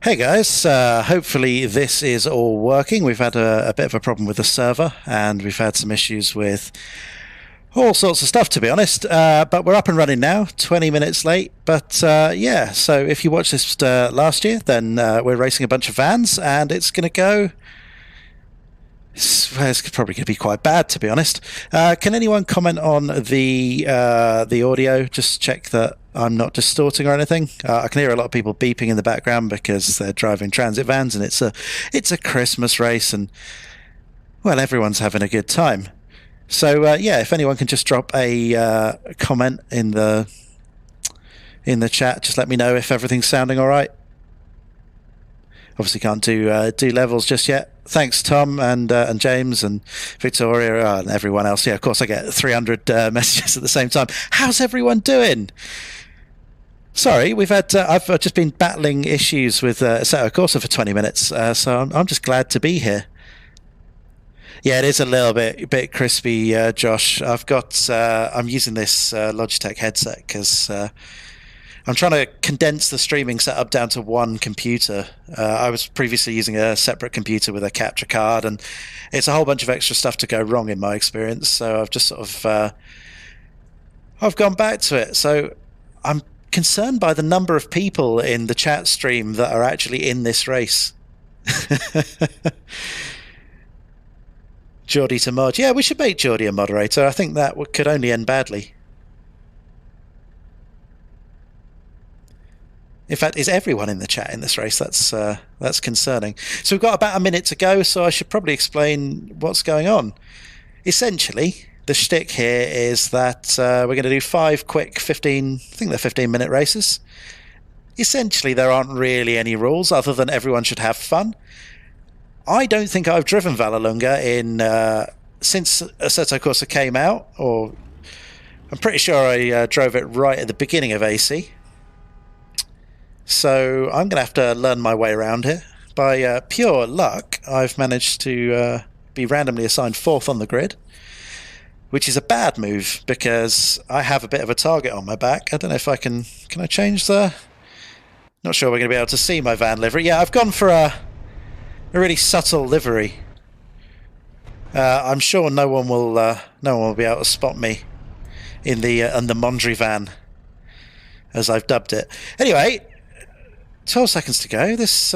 Hey guys, hopefully this is all working. We've had a bit of a problem with the server and we've had some issues with all sorts of stuff, to be honest, but we're up and running now, 20 minutes late, but yeah, so if you watched this last year, then we're racing a bunch of vans and it's going to go... It's probably going to be quite bad, to be honest. Can anyone comment on the audio? Just check that I'm not distorting or anything. I can hear a lot of people beeping in the background because they're driving transit vans, and it's a Christmas race, and well, everyone's having a good time. So yeah, if anyone can just drop a comment in the chat, just let me know if everything's sounding all right. Obviously can't do levels just yet. Thanks, Tom and James and Victoria and everyone else. Yeah, of course I get 300 messages at the same time. How's everyone doing? Sorry, we've had. I've just been battling issues with Assetto Corsa for 20 minutes, so I'm just glad to be here. Yeah, it is a little bit crispy, Josh. I'm using this Logitech headset because I'm trying to condense the streaming setup down to one computer. I was previously using a separate computer with a capture card, and it's a whole bunch of extra stuff to go wrong in my experience. So I've just sort of I've gone back to it. So I'm concerned by the number of people in the chat stream that are actually in this race. Geordie to mod. Yeah, we should make Geordie a moderator. I think that could only end badly. In fact, is everyone in the chat in this race? That's concerning. So we've got about a minute to go, so I should probably explain what's going on. Essentially, the shtick here is that we're going to do 5 quick 15-minute races. Essentially, there aren't really any rules other than everyone should have fun. I don't think I've driven Vallelunga since Assetto Corsa came out, or I'm pretty sure I drove it right at the beginning of AC. So I'm going to have to learn my way around here. By pure luck, I've managed to be randomly assigned 4th on the grid, which is a bad move because I have a bit of a target on my back. I don't know if I can I change the... Not sure we're going to be able to see my van livery. Yeah, I've gone for a really subtle livery. I'm sure no one will be able to spot me in the Mondri van, as I've dubbed it. Anyway, 12 seconds to go. This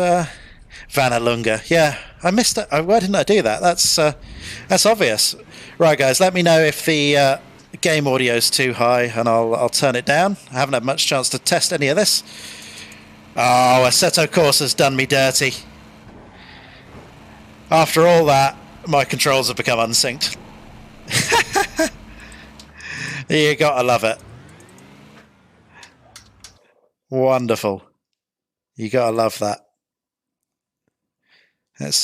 Vanalunga. Yeah, I missed it. Why didn't I do that? That's obvious. Right, guys, let me know if the game audio is too high, and I'll turn it down. I haven't had much chance to test any of this. Oh, Assetto Corsa's done me dirty. After all that, my controls have become unsynced. You gotta love it. Wonderful. You gotta love that. Let's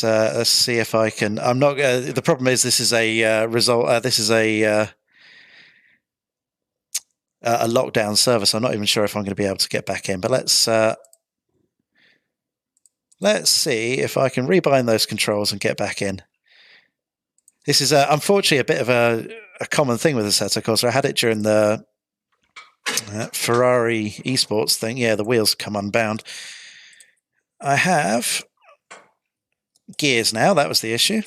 see if I can. I'm not. The problem is this is a result. This is a lockdown server, so I'm not even sure if I'm going to be able to get back in. But let's see if I can rebind those controls and get back in. This is unfortunately a bit of a common thing with Assetto Corsa. I had it during the Ferrari esports thing. Yeah, the wheels come unbound. I have gears now. That was the issue.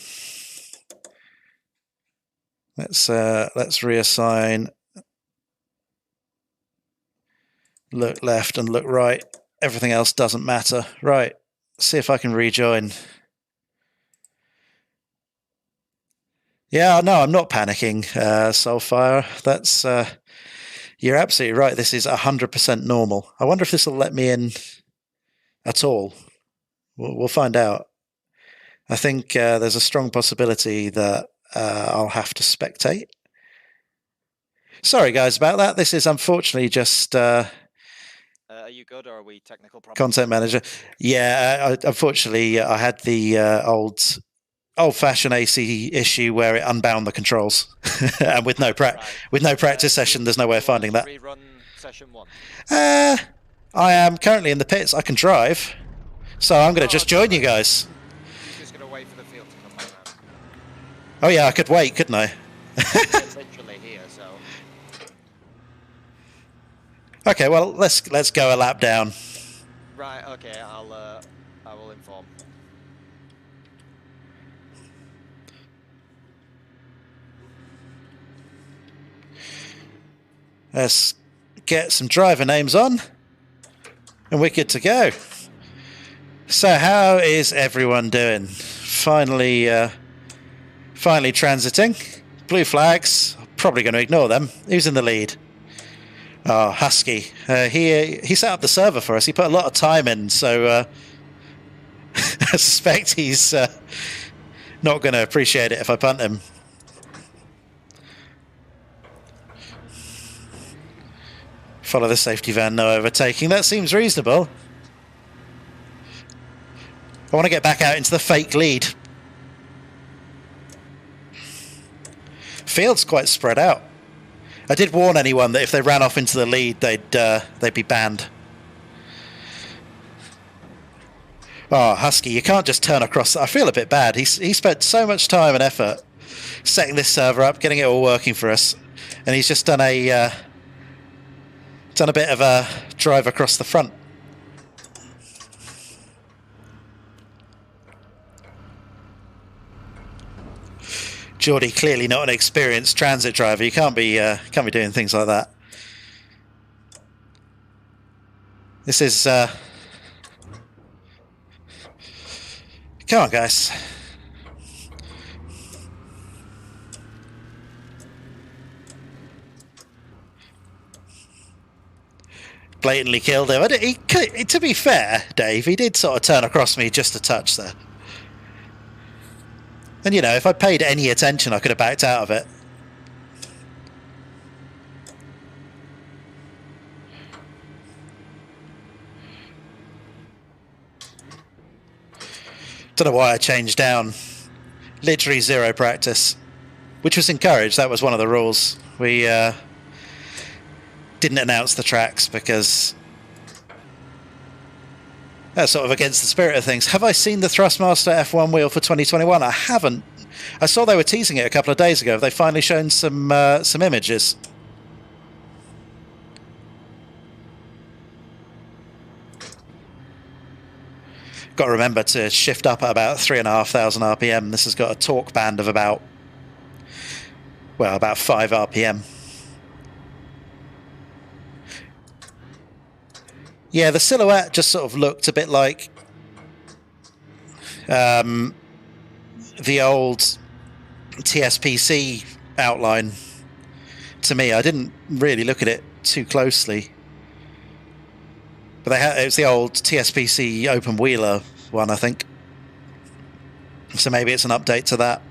Let's reassign. Look left and look right. Everything else doesn't matter. Right. See if I can rejoin. Yeah, no, I'm not panicking, Soulfire. That's you're absolutely right. This is 100% normal. I wonder if this will let me in at all. We'll find out. I think there's a strong possibility that I'll have to spectate. Sorry, guys, about that. This is unfortunately just... are you good, or are we technical problems? Content manager. Yeah, unfortunately, I had the old-fashioned AC issue where it unbound the controls, and with no practice session, there's no way of finding that. Rerun session 1. I am currently in the pits. I can drive, so I'm going to just join you guys. You're just going to wait for the field to come back now. Oh yeah, I could wait, couldn't I? Literally here, so. Okay, well let's go a lap down. Right. Okay. I'll I will inform. Let's get some driver names on, and we're good to go. So, how is everyone doing? Finally transiting. Blue flags. Probably going to ignore them. Who's in the lead? Oh, Husky. He set up the server for us. He put a lot of time in, so I suspect he's not going to appreciate it if I punt him. Follow the safety van, no overtaking. That seems reasonable. I want to get back out into the fake lead. Field's quite spread out. I did warn anyone that if they ran off into the lead, they'd be banned. Oh, Husky, you can't just turn across. I feel a bit bad. He spent so much time and effort setting this server up, getting it all working for us, and he's just done a bit of a drive across the front. Geordie, clearly not an experienced transit driver. You can't be doing things like that. This is come on, guys. Blatantly killed him. To be fair, Dave, he did sort of turn across me just a touch there. And, you know, if I paid any attention, I could have backed out of it. Don't know why I changed down. Literally zero practice, which was encouraged. That was one of the rules. We didn't announce the tracks because that's sort of against the spirit of things. Have I seen the Thrustmaster F1 wheel for 2021? I haven't. I saw they were teasing it a couple of days ago. Have they finally shown some images? Got to remember to shift up at about 3,500 RPM. This has got a torque band of about 5 RPM. Yeah, the silhouette just sort of looked a bit like the old TSPC outline to me. I didn't really look at it too closely. But it was the old TSPC open wheeler one, I think. So maybe it's an update to that.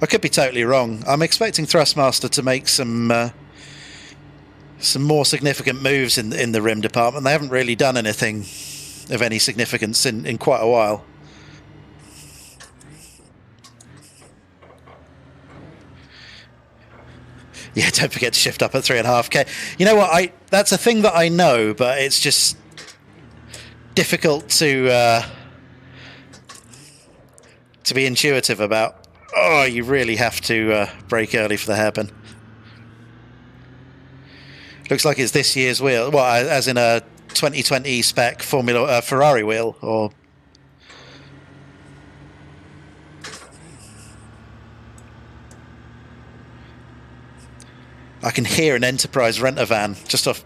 I could be totally wrong. I'm expecting Thrustmaster to make some more significant moves in the rim department. They haven't really done anything of any significance in quite a while. Yeah, don't forget to shift up at 3.5K. You know what? That's a thing that I know, but it's just difficult to be intuitive about. Oh, you really have to brake early for the hairpin. Looks like it's this year's wheel. Well, as in a 2020 spec Ferrari wheel, or I can hear an Enterprise renter van just off.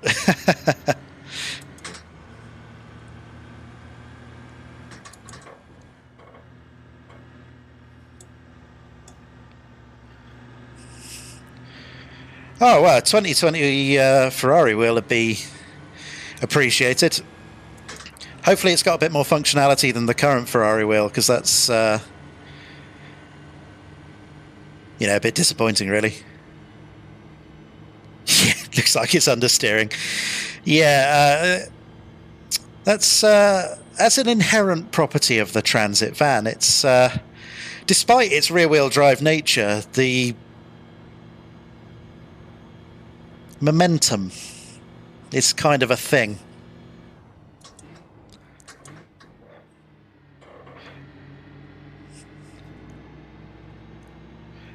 Oh, well, 2020 Ferrari wheel would be appreciated. Hopefully it's got a bit more functionality than the current Ferrari wheel, because that's a bit disappointing, really. Yeah, looks like it's understeering. Yeah, that's an inherent property of the transit van. It's despite its rear-wheel drive nature, the momentum is kind of a thing.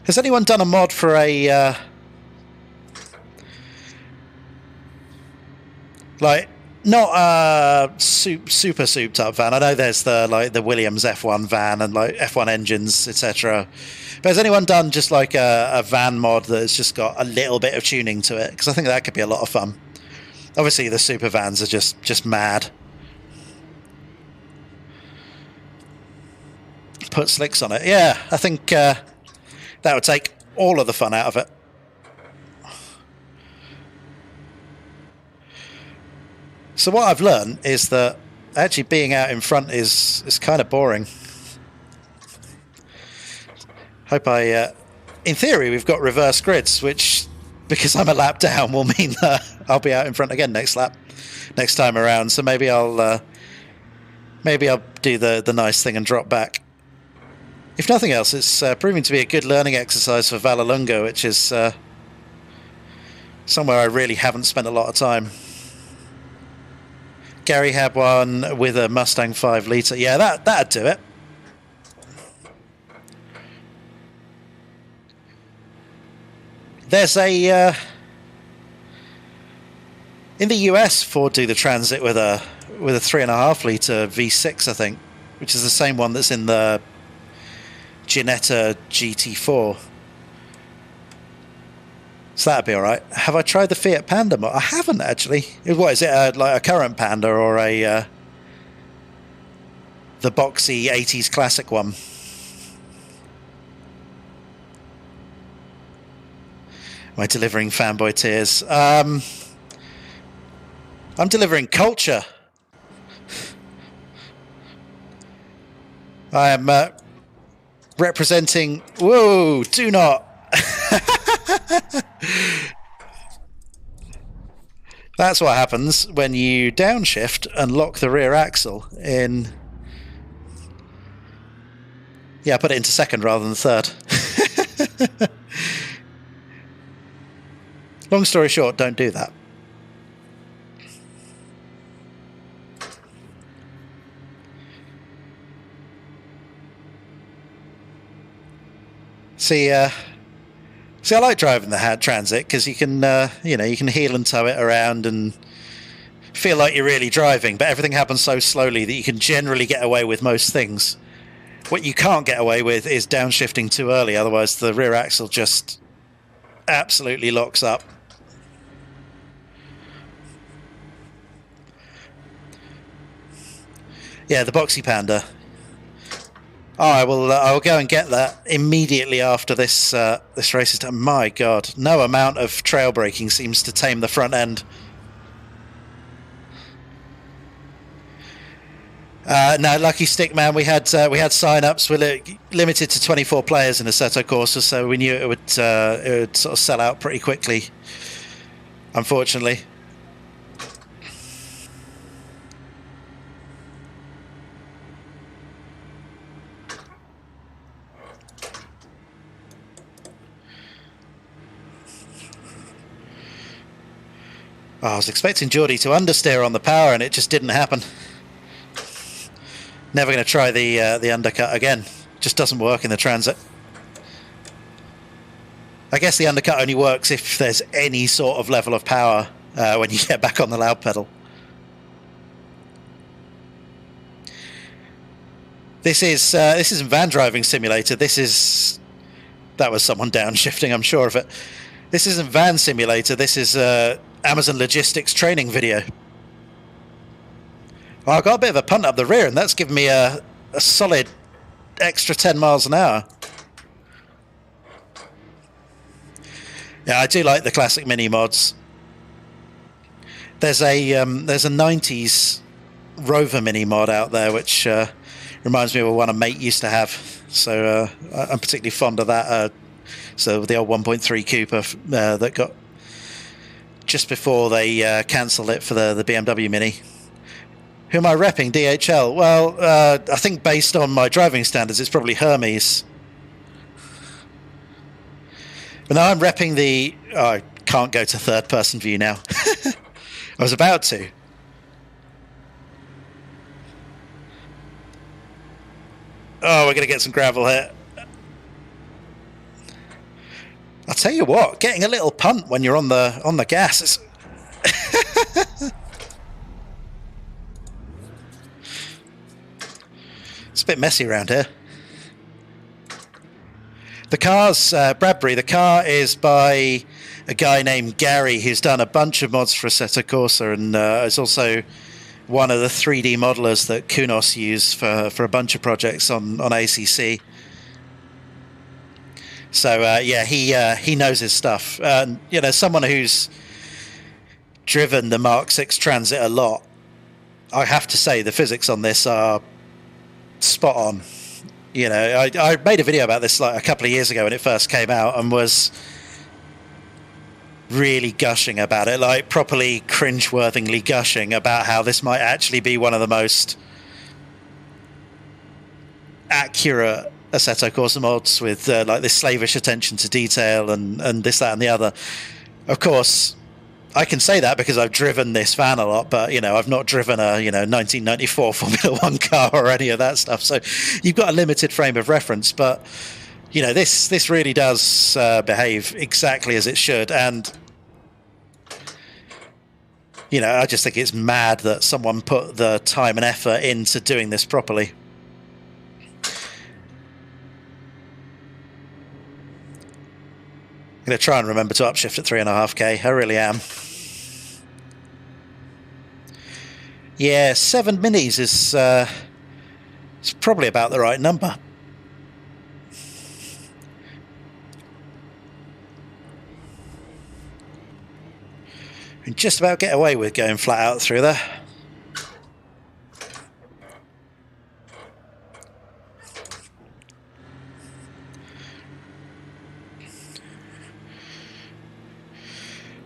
Has anyone done a mod for a Not a super souped up van. I know there's the Williams F1 van and like F1 engines, etc. But has anyone done just like a van mod that's just got a little bit of tuning to it? Because I think that could be a lot of fun. Obviously, the super vans are just mad. Put slicks on it. Yeah, I think that would take all of the fun out of it. So what I've learned is that actually being out in front is kind of boring. Hope in theory, we've got reverse grids, which, because I'm a lap down, will mean that I'll be out in front again next time around. So maybe I'll do the nice thing and drop back. If nothing else, it's proving to be a good learning exercise for Vallelunga, which is somewhere I really haven't spent a lot of time. Gary had one with a Mustang 5 litre. Yeah, that'd do it. There's a in the US, Ford do the Transit with a 3.5 litre V6, I think, which is the same one that's in the Ginetta GT4. So that'd be all right. Have I tried the Fiat Panda? I haven't actually. What is it? Like a current Panda or the boxy 80s classic one? Am I delivering fanboy tears? I'm delivering culture. I am representing. Whoa! Do not. That's what happens when you downshift and lock the rear axle in. Yeah, I put it into second rather than third. Long story short, don't do that. See, I like driving the Transit because you can, you can heel and tow it around and feel like you're really driving. But everything happens so slowly that you can generally get away with most things. What you can't get away with is downshifting too early. Otherwise, the rear axle just absolutely locks up. Yeah, the Boxy Panda. Oh, I will go and get that immediately after this race is done. My God, no amount of trail braking seems to tame the front end. No, lucky stick man. We had sign-ups. We're limited to 24 players in Assetto Corsa, so we knew it would sort of sell out pretty quickly. Unfortunately. Oh, I was expecting Geordie to understeer on the power, and it just didn't happen. Never going to try the undercut again. Just doesn't work in the Transit. I guess the undercut only works if there's any sort of level of power when you get back on the loud pedal. This isn't Van Driving Simulator. That was someone downshifting, I'm sure of it. This isn't Van Simulator. This is Amazon Logistics training video. Well, I got a bit of a punt up the rear, and that's given me a solid extra 10 miles an hour. Yeah, I do like the classic mini mods. There's a 90s Rover mini mod out there, which reminds me of one a mate used to have. So I'm particularly fond of that. So the old 1.3 Cooper that got just before they cancelled it for the BMW Mini. Who am I repping? DHL? Well, I think based on my driving standards, it's probably Hermes. But now I'm repping the... Oh, I can't go to third-person view now. I was about to. Oh, we're going to get some gravel here. I'll tell you what, getting a little punt when you're on the gas is... a bit messy around here. The car's Bradbury. The car is by a guy named Gary, who's done a bunch of mods for Assetto Corsa, and is also one of the 3D modelers that Kunos use for a bunch of projects on ACC. So yeah, he knows his stuff. You know, someone who's driven the Mark 6 Transit a lot, I have to say the physics on this are spot on. You know, I made a video about this like a couple of years ago when it first came out, and was really gushing about it, like properly cringe-worthingly gushing about how this might actually be one of the most accurate Assetto Corsa mods, with like this slavish attention to detail and this, that and the other. Of course, I can say that because I've driven this van a lot, but, you know, I've not driven a, 1994 Formula 1 car or any of that stuff. So you've got a limited frame of reference, but, you know, this really does behave exactly as it should. And, you know, I just think it's mad that someone put the time and effort into doing this properly. I'm going to try and remember to upshift at 3.5k. I really am. Yeah, 7 minis is it's probably about the right number. You can just about get away with going flat out through there.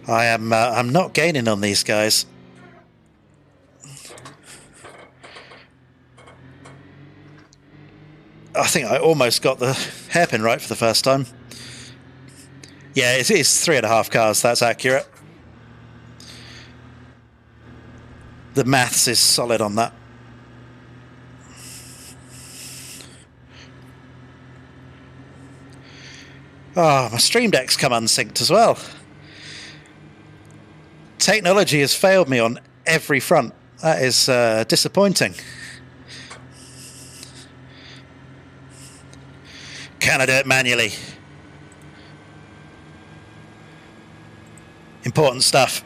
I'm not gaining on these guys. I think I almost got the hairpin right for the first time. Yeah, it is 3.5 cars, that's accurate. The maths is solid on that. Oh, my Stream Deck's come unsynced as well. Technology has failed me on every front. That is disappointing. Can I do it manually? Important stuff.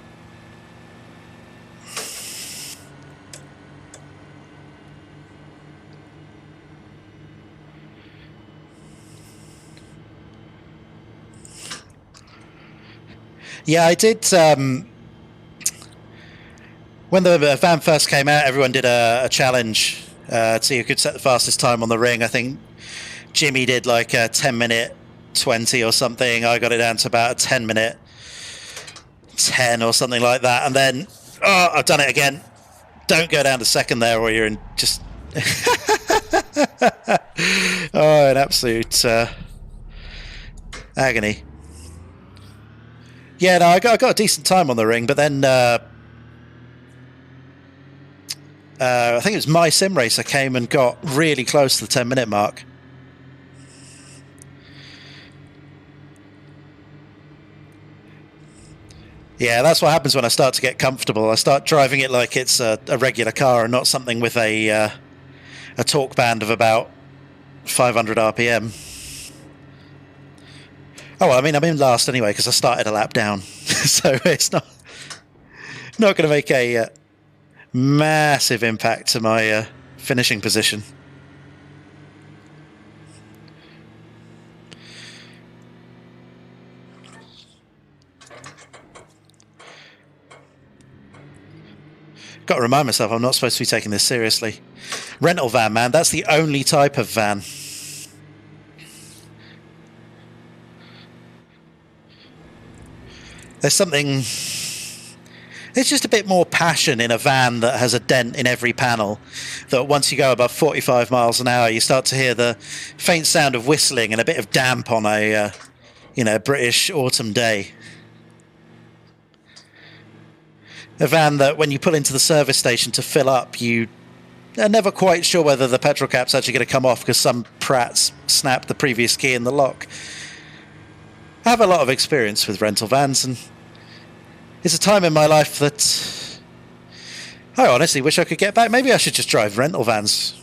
Yeah, I did. When the van first came out, everyone did a challenge to see who could set the fastest time on the ring. I think Jimmy did like a 10-minute 20 or something. I got it down to about a 10-minute 10 or something like that. And then, oh, I've done it again. Don't go down to second there, or you're in just oh, an absolute agony. Yeah, no, I got a decent time on the ring, but then I think it was My Sim Racer came and got really close to the 10-minute mark. Yeah, that's what happens when I start to get comfortable. I start driving it like it's a regular car and not something with a torque band of about 500 RPM. Oh, well, I mean, I'm in last anyway because I started a lap down. So it's not going to make a massive impact to my finishing position. Got to remind myself I'm not supposed to be taking this seriously. Rental van, man, that's the only type of van. There's something... There's just a bit more passion in a van that has a dent in every panel, that once you go above 45 miles an hour, you start to hear the faint sound of whistling and a bit of damp on a, British autumn day. A van that when you pull into the service station to fill up, you are never quite sure whether the petrol cap's actually going to come off because some prats snapped the previous key in the lock. I have a lot of experience with rental vans, and it's a time in my life that I honestly wish I could get back. Maybe I should just drive rental vans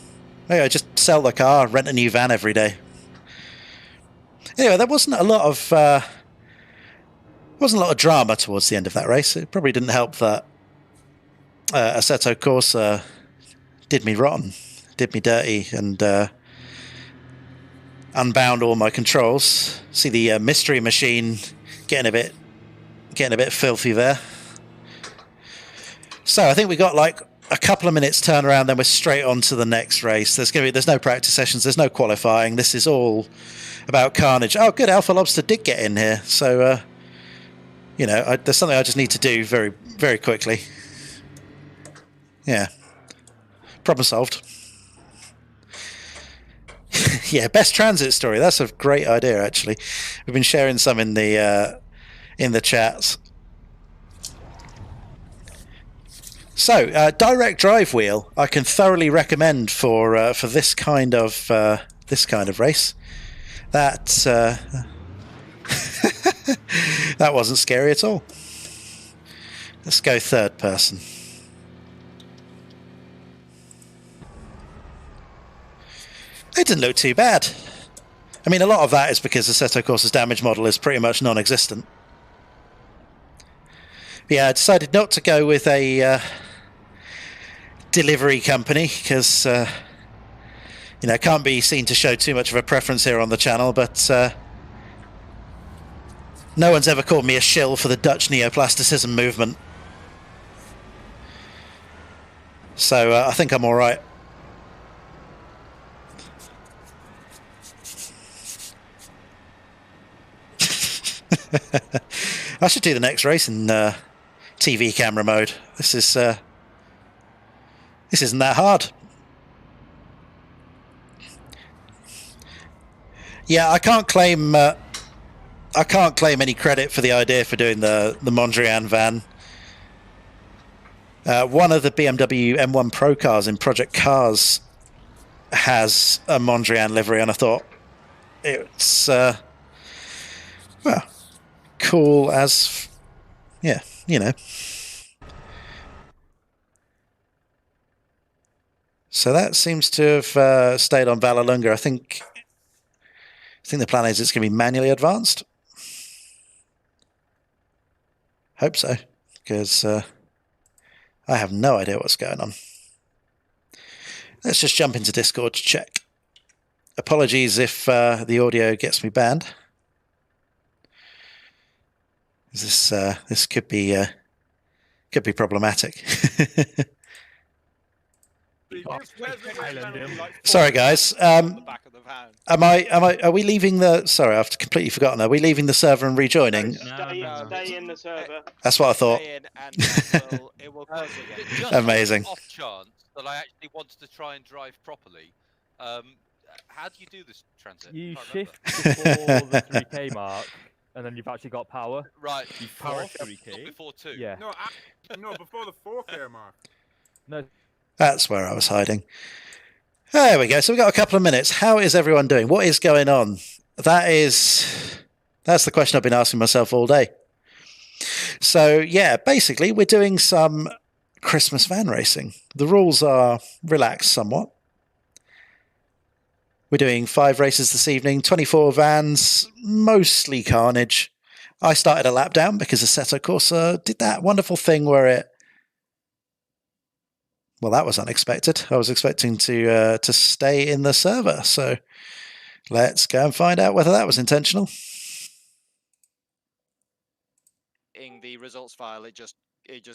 Anyway, just sell the car, rent a new van every day. Anyway, there wasn't a lot of drama towards the end of that race. It probably didn't help that Assetto Corsa did me rotten, did me dirty, and unbound all my controls. See the mystery machine getting a bit filthy there. So I think we got like a couple of minutes turnaround, then we're straight on to the next race. There's no practice sessions, there's no qualifying. This is all about carnage. Oh, good, Alpha Lobster did get in here. So, there's something I just need to do very, very quickly. Yeah. Problem solved. Yeah, best transit story. That's a great idea, actually. We've been sharing some in the chats. So, direct drive wheel, I can thoroughly recommend for this kind of race. That that wasn't scary at all. Let's go third person. It didn't look too bad. I mean, a lot of that is because the Assetto Corsa's damage model is pretty much non-existent. Yeah, I decided not to go with a delivery company because can't be seen to show too much of a preference here on the channel, but no one's ever called me a shill for the Dutch neoplasticism movement, so I think I'm all right. I should do the next race in TV camera mode. This isn't that hard. Yeah, I can't claim any credit for the idea for doing the Mondrian van. One of the BMW M1 Pro cars in Project Cars has a Mondrian livery, and I thought it's cool as, yeah, So that seems to have stayed on Vallelunga. I think the plan is it's going to be manually advanced. Hope so, because I have no idea what's going on. Let's just jump into Discord to check. Apologies if the audio gets me banned. This could be problematic. Sorry, guys. Are we leaving the? Sorry, I've completely forgotten. Are we leaving the server and rejoining? No. Stay in the server. That's what I thought. It will close again. Just Amazing. Off chance that I actually wanted to try and drive properly. How do you do this transit? You Can't shift remember. before the 3k mark, and then you've actually got power. Right. You power Not 3k. before 2. Yeah. No, before the 4k mark. No. That's where I was hiding. There we go. So we've got a couple of minutes. How is everyone doing? What is going on? That's the question I've been asking myself all day. So yeah, basically we're doing some Christmas van racing. The rules are relaxed somewhat. We're doing 5 races this evening, 24 vans, mostly carnage. I started a lap down because Assetto Corsa did that wonderful thing where it... Well, that was unexpected. I was expecting to stay in the server. So let's go and find out whether that was intentional. In the results file, it just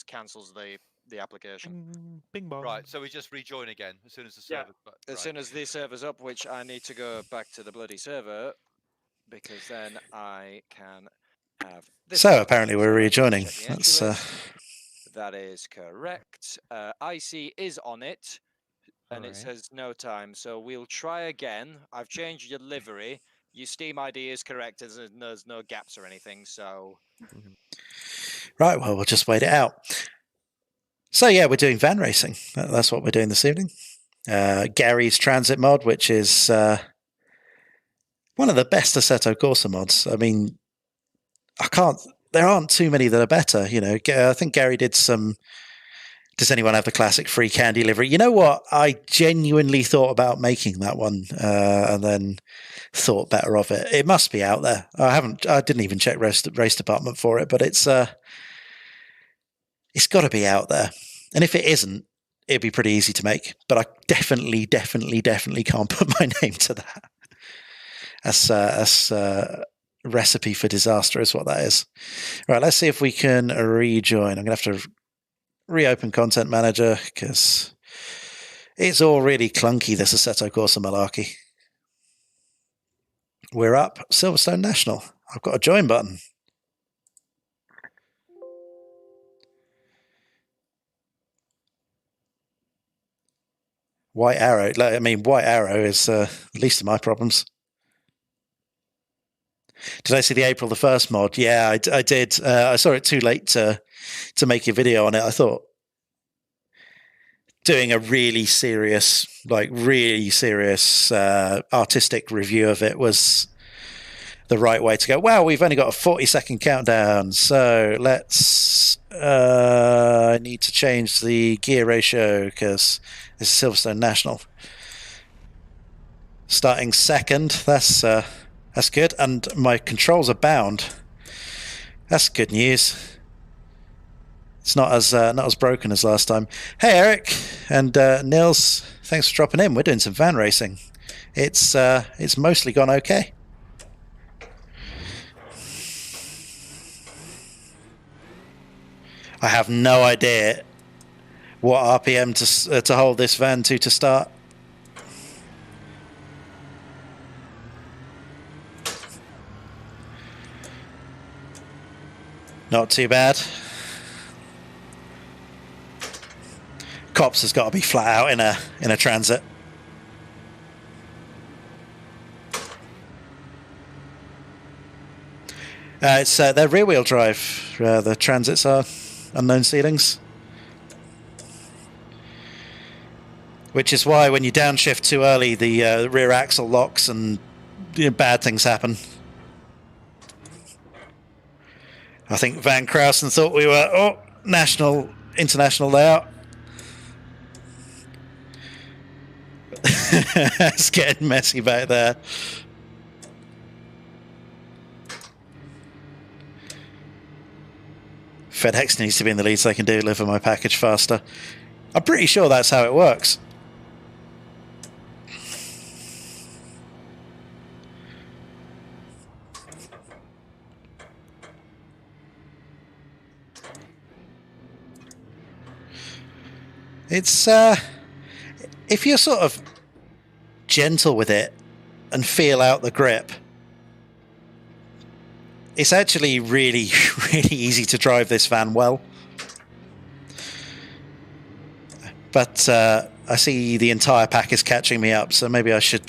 cancels the application. Bing bong. Right. So we just rejoin again as soon as the server. As soon as the server's up, which I need to go back to the bloody server, because then I can have this. So apparently we're rejoining. Check the That's entry list. That is correct. IC is on it, and it says no time. So we'll try again. I've changed your livery. Your Steam ID is correct. There's no gaps or anything. So right. Well, we'll just wait it out. So yeah, we're doing van racing. That's what we're doing this evening. Gary's transit mod, which is one of the best Assetto Corsa mods. I mean, there aren't too many that are better. I think Gary did some Does anyone have the classic free candy livery? You know what? I genuinely thought about making that one and then thought better of it. It must be out there. I didn't even check race department for it, but it's got to be out there. And if it isn't, it'd be pretty easy to make. But I definitely can't put my name to that. That's recipe for disaster is what that is. Right, let's see if we can rejoin. I'm going to have to reopen Content Manager because it's all really clunky, this Assetto Corsa malarkey. We're up. Silverstone National. I've got a join button. White arrow. I mean, white arrow is the least of my problems. Did I see the April the 1st mod? Yeah, I did. I saw it too late to make a video on it. I thought doing a really serious artistic review of it was the right way to go. Wow, we've only got a 40-second countdown, so let's. I need to change the gear ratio because this is Silverstone National. Starting second. That's good, and my controls are bound. That's good news. It's not as broken as last time. Hey, Eric and Nils, thanks for dropping in. We're doing some van racing. It's mostly gone okay. I have no idea what RPM to hold this van to start. Not too bad. Cops has got to be flat out in a transit. It's they're rear wheel drive. The transits are unknown ceilings, which is why when you downshift too early, the rear axle locks and bad things happen. I think Van Krausen thought we were international layout. It's getting messy back there. FedEx needs to be in the lead so they can deliver my package faster. I'm pretty sure that's how it works. It's if you're sort of gentle with it and feel out the grip, it's actually really easy to drive this van well. But I see the entire pack is catching me up, so maybe I should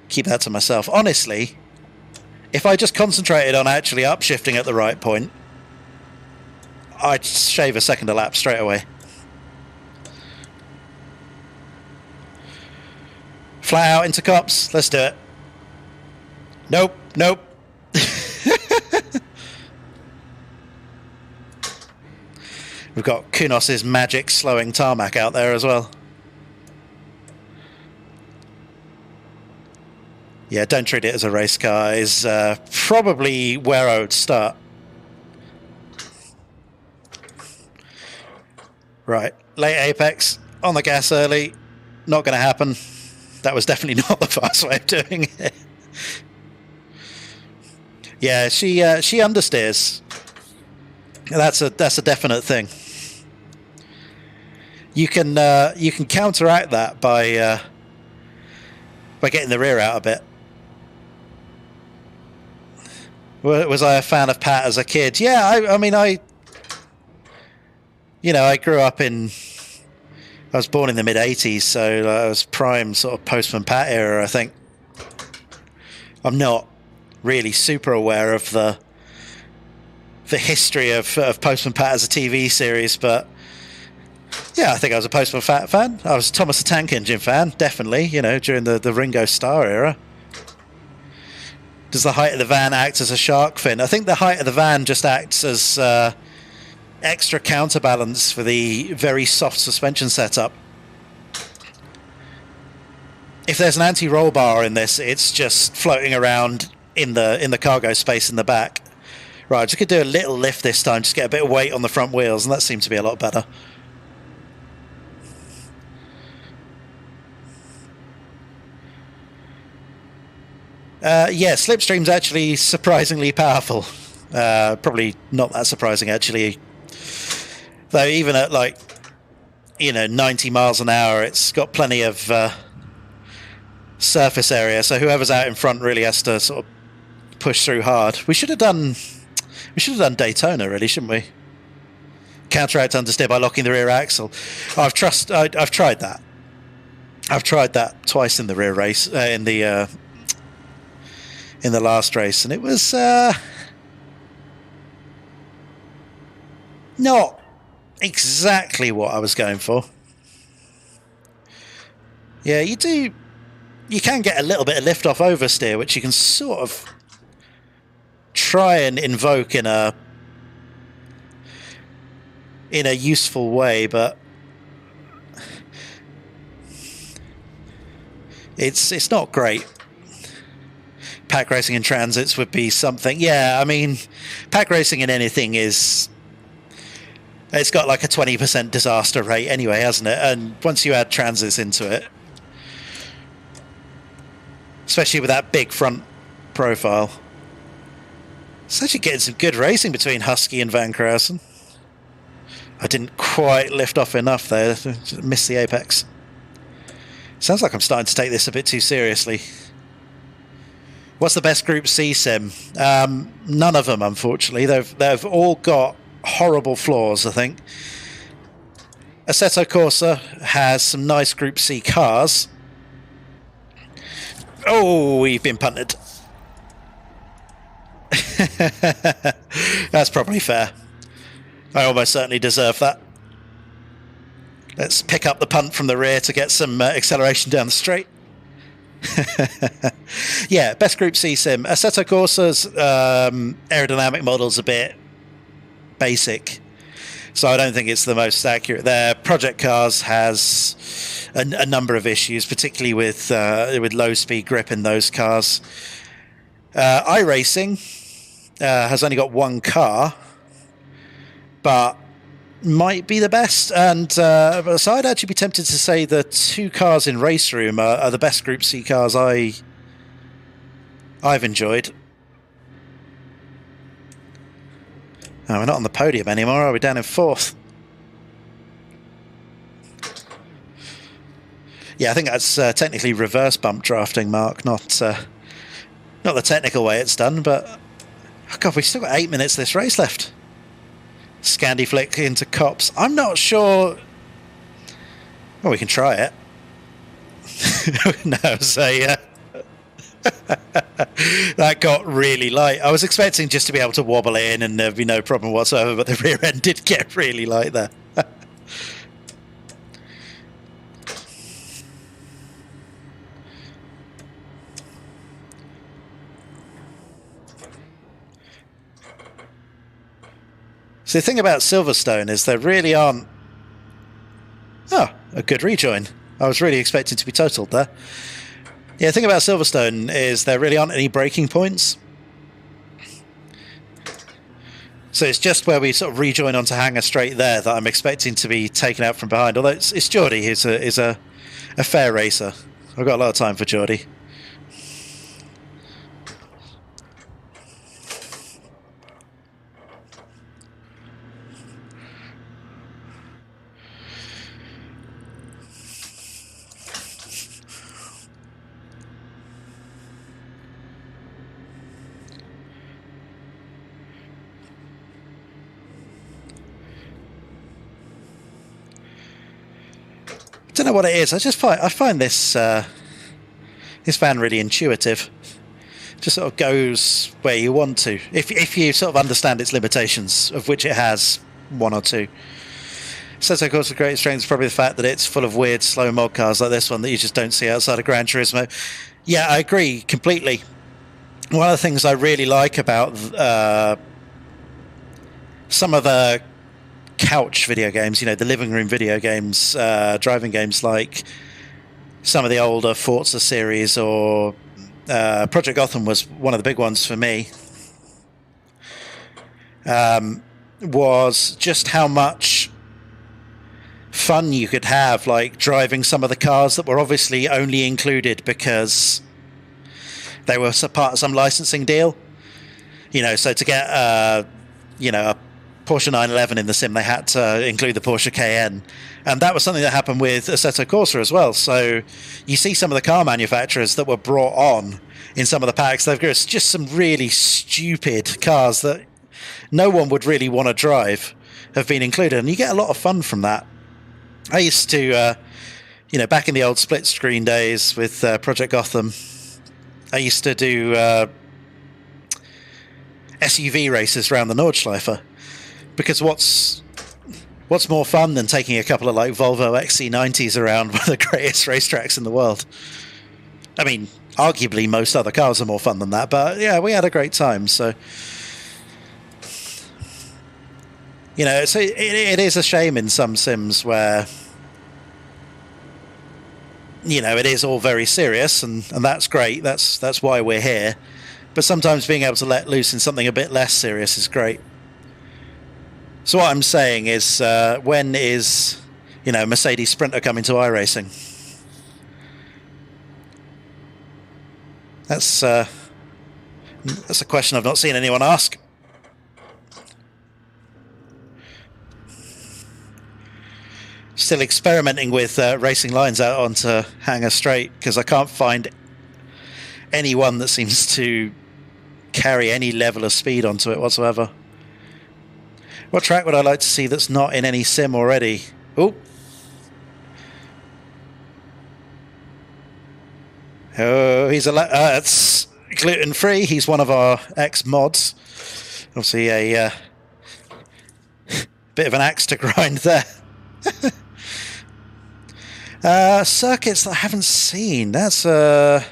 keep that to myself. Honestly, if I just concentrated on actually upshifting at the right point, I'd shave a second a lap straight away. Fly out into cops. Let's do it. Nope. We've got Kunos's magic slowing tarmac out there as well. Yeah, don't treat it as a race car is probably where I would start. Right, late apex, on the gas early, not going to happen. That was definitely not the fast way of doing it. Yeah, she understeers. That's a definite thing. You can counteract that by getting the rear out a bit. Was I a fan of Pat as a kid? Yeah, I mean I grew up I was born in the mid-'80s, so I was prime sort of Postman Pat era, I think. I'm not really super aware of the history of Postman Pat as a TV series, but yeah, I think I was a Postman Pat fan. I was a Thomas the Tank Engine fan, definitely, during the Ringo Starr era. Does the height of the van act as a shark fin? I think the height of the van just acts as extra counterbalance for the very soft suspension setup. If there's an anti-roll bar in this, it's just floating around in the cargo space in the back. Right, I just could do a little lift this time, just get a bit of weight on the front wheels, and that seemed to be a lot better. Yeah, Slipstream's actually surprisingly powerful. Probably not that surprising, actually. Though even at, like, 90 miles an hour, it's got plenty of surface area, so whoever's out in front really has to sort of push through hard. We should have done Daytona, really, shouldn't we? Counteract understeer by locking the rear axle. I've tried that. I've tried that twice in the rear race, in the last race, and it was not exactly what I was going for. Yeah, you can get a little bit of lift off oversteer, which you can sort of try and invoke in a useful way, but it's not great. Pack racing in transits would be something. Yeah, I mean, pack racing in anything it's got like a 20% disaster rate anyway, hasn't it? And once you add transits into it, especially with that big front profile, it's actually getting some good racing between Husky and Van Krausen. I didn't quite lift off enough there, missed the apex. Sounds like I'm starting to take this a bit too seriously. What's the best Group C sim? None of them, unfortunately. They've all got horrible flaws, I think. Assetto Corsa has some nice Group C cars. Oh, we've been punted. That's probably fair. I almost certainly deserve that. Let's pick up the punt from the rear to get some acceleration down the straight. Yeah, best Group C sim. Assetto Corsa's aerodynamic model's a bit basic, so I don't think it's the most accurate. Their Project Cars has a number of issues, particularly with low speed grip in those cars. iRacing has only got one car, but might be the best, and so I'd actually be tempted to say the two cars in Race Room are the best Group C cars I've enjoyed. Oh, we're not on the podium anymore, are we? Down in fourth. Yeah, I think that's technically reverse bump drafting, Mark, not the technical way it's done, but oh God, we've still got 8 minutes of this race left. Scandi flick into cops. I'm not sure. Well, we can try it. No, so that got really light. I was expecting just to be able to wobble it in and there'd be no problem whatsoever, but the rear end did get really light there. So the thing about Silverstone is there really aren't... Oh, a good rejoin. I was really expecting to be totaled there. Yeah, the thing about Silverstone is there really aren't any braking points. So it's just where we sort of rejoin onto Hangar Straight there that I'm expecting to be taken out from behind. Although it's Geordie who's a fair racer. I've got a lot of time for Geordie. I don't know what it is. I find this this van really intuitive. Just sort of goes where you want to, if you sort of understand its limitations, of which it has one or two. So of course the great strength is probably the fact that it's full of weird slow mod cars like this one that you just don't see outside of Gran Turismo. Yeah, I agree completely. One of the things I really like about some of the couch video games, the living room video games, driving games like some of the older Forza series, or Project Gotham was one of the big ones for me, was just how much fun you could have, like driving some of the cars that were obviously only included because they were part of some licensing deal. So to get a Porsche 911 in the sim, they had to include the Porsche Cayenne, and that was something that happened with Assetto Corsa as well. So you see some of the car manufacturers that were brought on in some of the packs, they've got just some really stupid cars that no one would really want to drive have been included, and you get a lot of fun from that. I used to, back in the old split screen days with Project Gotham, I used to do SUV races around the Nordschleife, because what's more fun than taking a couple of like Volvo XC90s around one of the greatest racetracks in the world? I mean, arguably most other cars are more fun than that, but yeah, we had a great time. So so it is a shame in some sims where it is all very serious, and that's great. That's why we're here. But sometimes being able to let loose in something a bit less serious is great. So what I'm saying is, when is Mercedes Sprinter coming to iRacing? That's a question I've not seen anyone ask. Still experimenting with racing lines out onto Hangar Straight, because I can't find anyone that seems to carry any level of speed onto it whatsoever. What track would I like to see that's not in any sim already? Oh, he's it's gluten free. He's one of our ex-mods. Obviously a bit of an axe to grind there. Circuits that I haven't seen. It's an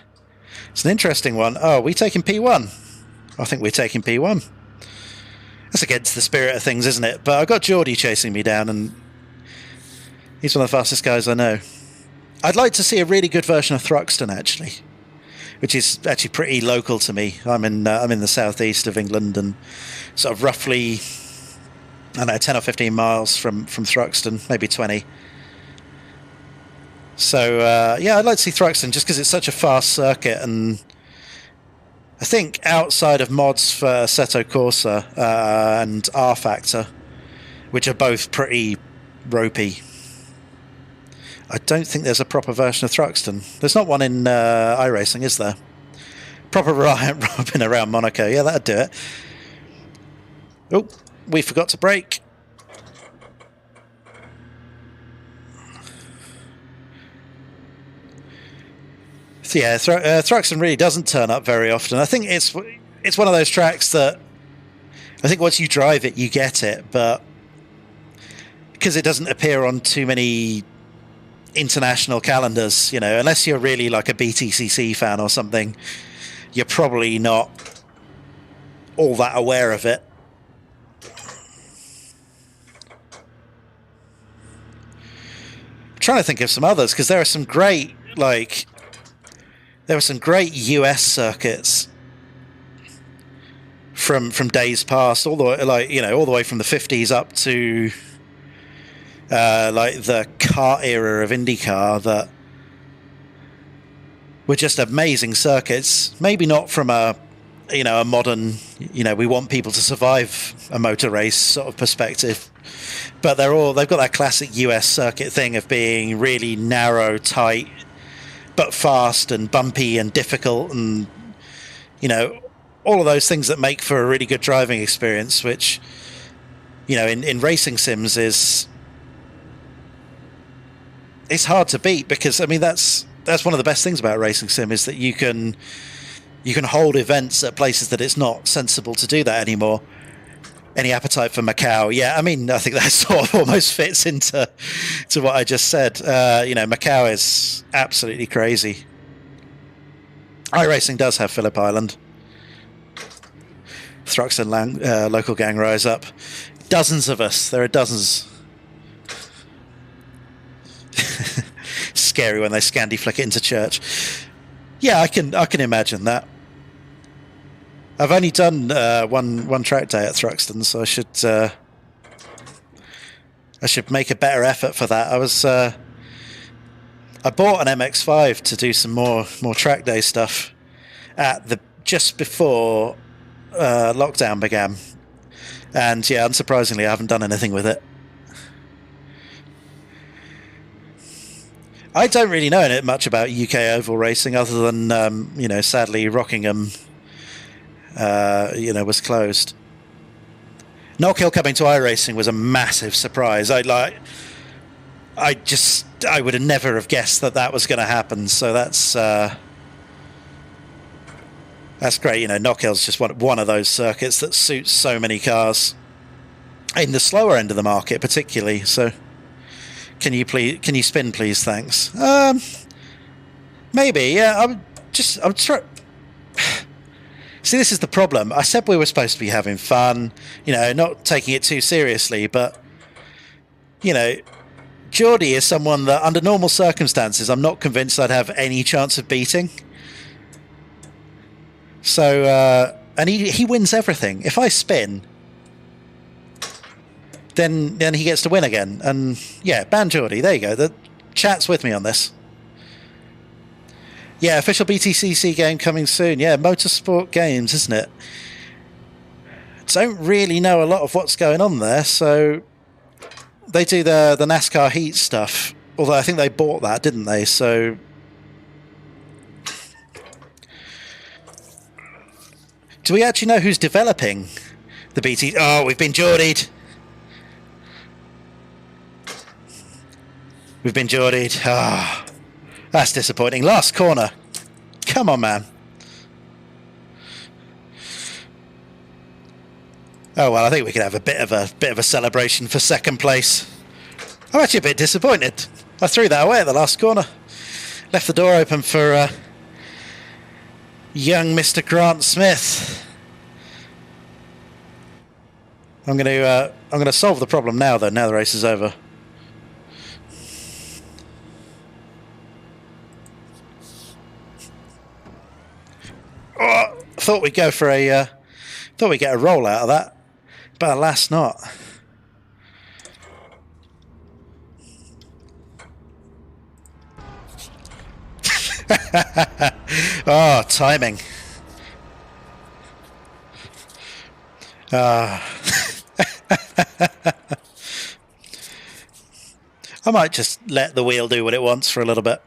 interesting one. Oh, are we taking P1? I think we're taking P1. That's against the spirit of things, isn't it? But I've got Geordie chasing me down, and he's one of the fastest guys I know. I'd like to see a really good version of Thruxton, actually, which is actually pretty local to me. I'm in the southeast of England, and sort of roughly, I don't know, 10 or 15 miles from Thruxton, maybe 20. So yeah, I'd like to see Thruxton just because it's such a fast circuit, and I think outside of mods for Assetto Corsa and R Factor, which are both pretty ropey, I don't think there's a proper version of Thruxton. There's not one in iRacing, is there? Proper Robin around Monaco. Yeah, that'd do it. Oh, we forgot to brake. So yeah, Thruxton really doesn't turn up very often. I think it's one of those tracks that I think once you drive it, you get it, but because it doesn't appear on too many international calendars, unless you're really like a BTCC fan or something, you're probably not all that aware of it. I'm trying to think of some others, because there are some great US circuits from days past, all the way, all the way from the 50s up to like the kart era of IndyCar, that were just amazing circuits. Maybe not from a modern, we want people to survive a motor race sort of perspective, but they've got that classic US circuit thing of being really narrow, tight, but fast and bumpy and difficult, and all of those things that make for a really good driving experience, which in racing sims it's hard to beat, because I mean that's one of the best things about racing sim, is that you can hold events at places that it's not sensible to do that anymore. Any appetite for Macau? Yeah, I mean, I think that sort of almost fits into what I just said. Macau is absolutely crazy. iRacing does have Phillip Island. Thruxton local gang rise up. dozens of us. There are dozens. Scary when they Scandi flick it into church. Yeah, I can imagine that. I've only done one track day at Thruxton, so I should make a better effort for that. I bought an MX-5 to do some more track day stuff just before lockdown began, and yeah, unsurprisingly, I haven't done anything with it. I don't really know much about UK oval racing other than sadly Rockingham was closed. Knockhill coming to iRacing was a massive surprise. I would have never have guessed that was going to happen. So that's great. Knockhill's just one of those circuits that suits so many cars in the slower end of the market, particularly. So, can you spin, please? Thanks. Maybe. Yeah. I'm trying. See, this is the problem. I said we were supposed to be having fun, not taking it too seriously, but, Geordie is someone that, under normal circumstances, I'm not convinced I'd have any chance of beating. So, and he wins everything. If I spin, then he gets to win again. And, yeah, ban Geordie. There you go. The chat's with me on this. Yeah, official BTCC game coming soon. Yeah, Motorsport Games, isn't it? Don't really know a lot of what's going on there, so they do the NASCAR Heat stuff. Although I think they bought that, didn't they? So do we actually know who's developing the BT? Oh, we've been Geordied. We've been Geordied. Ah. That's disappointing. Last corner. Come on, man. Oh well, I think we could have a bit of a celebration for second place. I'm actually a bit disappointed. I threw that away at the last corner. Left the door open for young Mr. Grant Smith. I'm going to solve the problem now, though. Now the race is over. Oh, thought we'd go for thought we'd get a roll out of that, but alas not. Oh, timing. I might just let the wheel do what it wants for a little bit.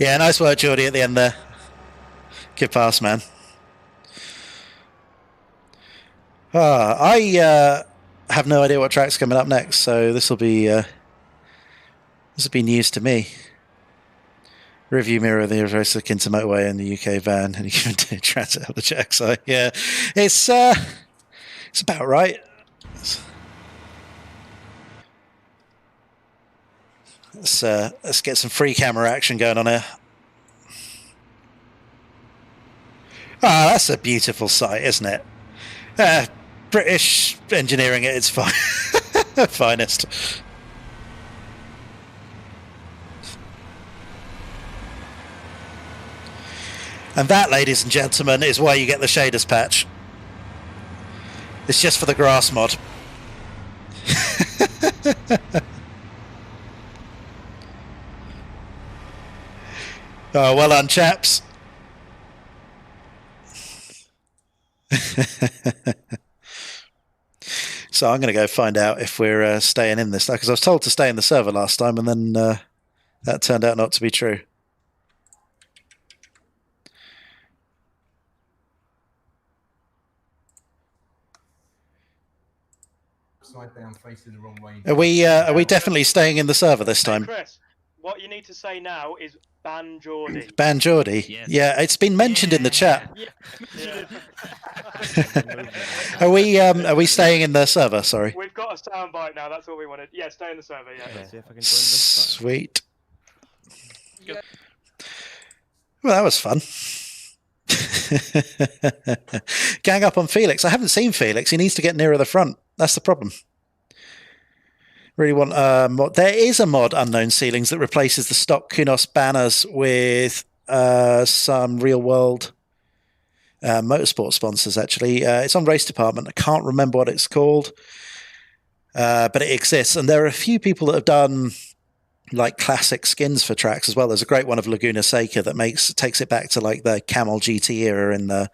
Yeah, nice work, Geordie, at the end there. Good pass, man. I have no idea what track's coming up next, so this will be news to me. Review mirror of the race akin to motorway in the UK van, and you can do transit out the check. So yeah, it's about right. Let's get some free camera action going on here. Ah, that's a beautiful sight, isn't it? British engineering at its finest. And that, ladies and gentlemen, is why you get the shaders patch. It's just for the grass mod. Oh, well done, chaps. So I'm going to go find out if we're staying in this, because I was told to stay in the server last time, and then that turned out not to be true. Down facing the wrong way. Are we definitely staying in the server this time? Hey Chris, what you need to say now is ban Geordie. Ban Geordie. Yes. Yeah, it's been mentioned in the chat. Yeah. Are we staying in the server? Sorry. We've got a soundbite now. That's all we wanted. Yeah, stay in the server. Yeah. Let's see if I can join this time. Sweet. Well, that was fun. Gang up on Felix. I haven't seen Felix. He needs to get nearer the front. That's the problem. Really want a mod. There is a mod, Unknown Ceilings, that replaces the stock Kunos banners with some real-world motorsport sponsors, actually. It's on Race Department. I can't remember what it's called, but it exists. And there are a few people that have done like classic skins for tracks as well. There's a great one of Laguna Seca that takes it back to like the Camel GT era in the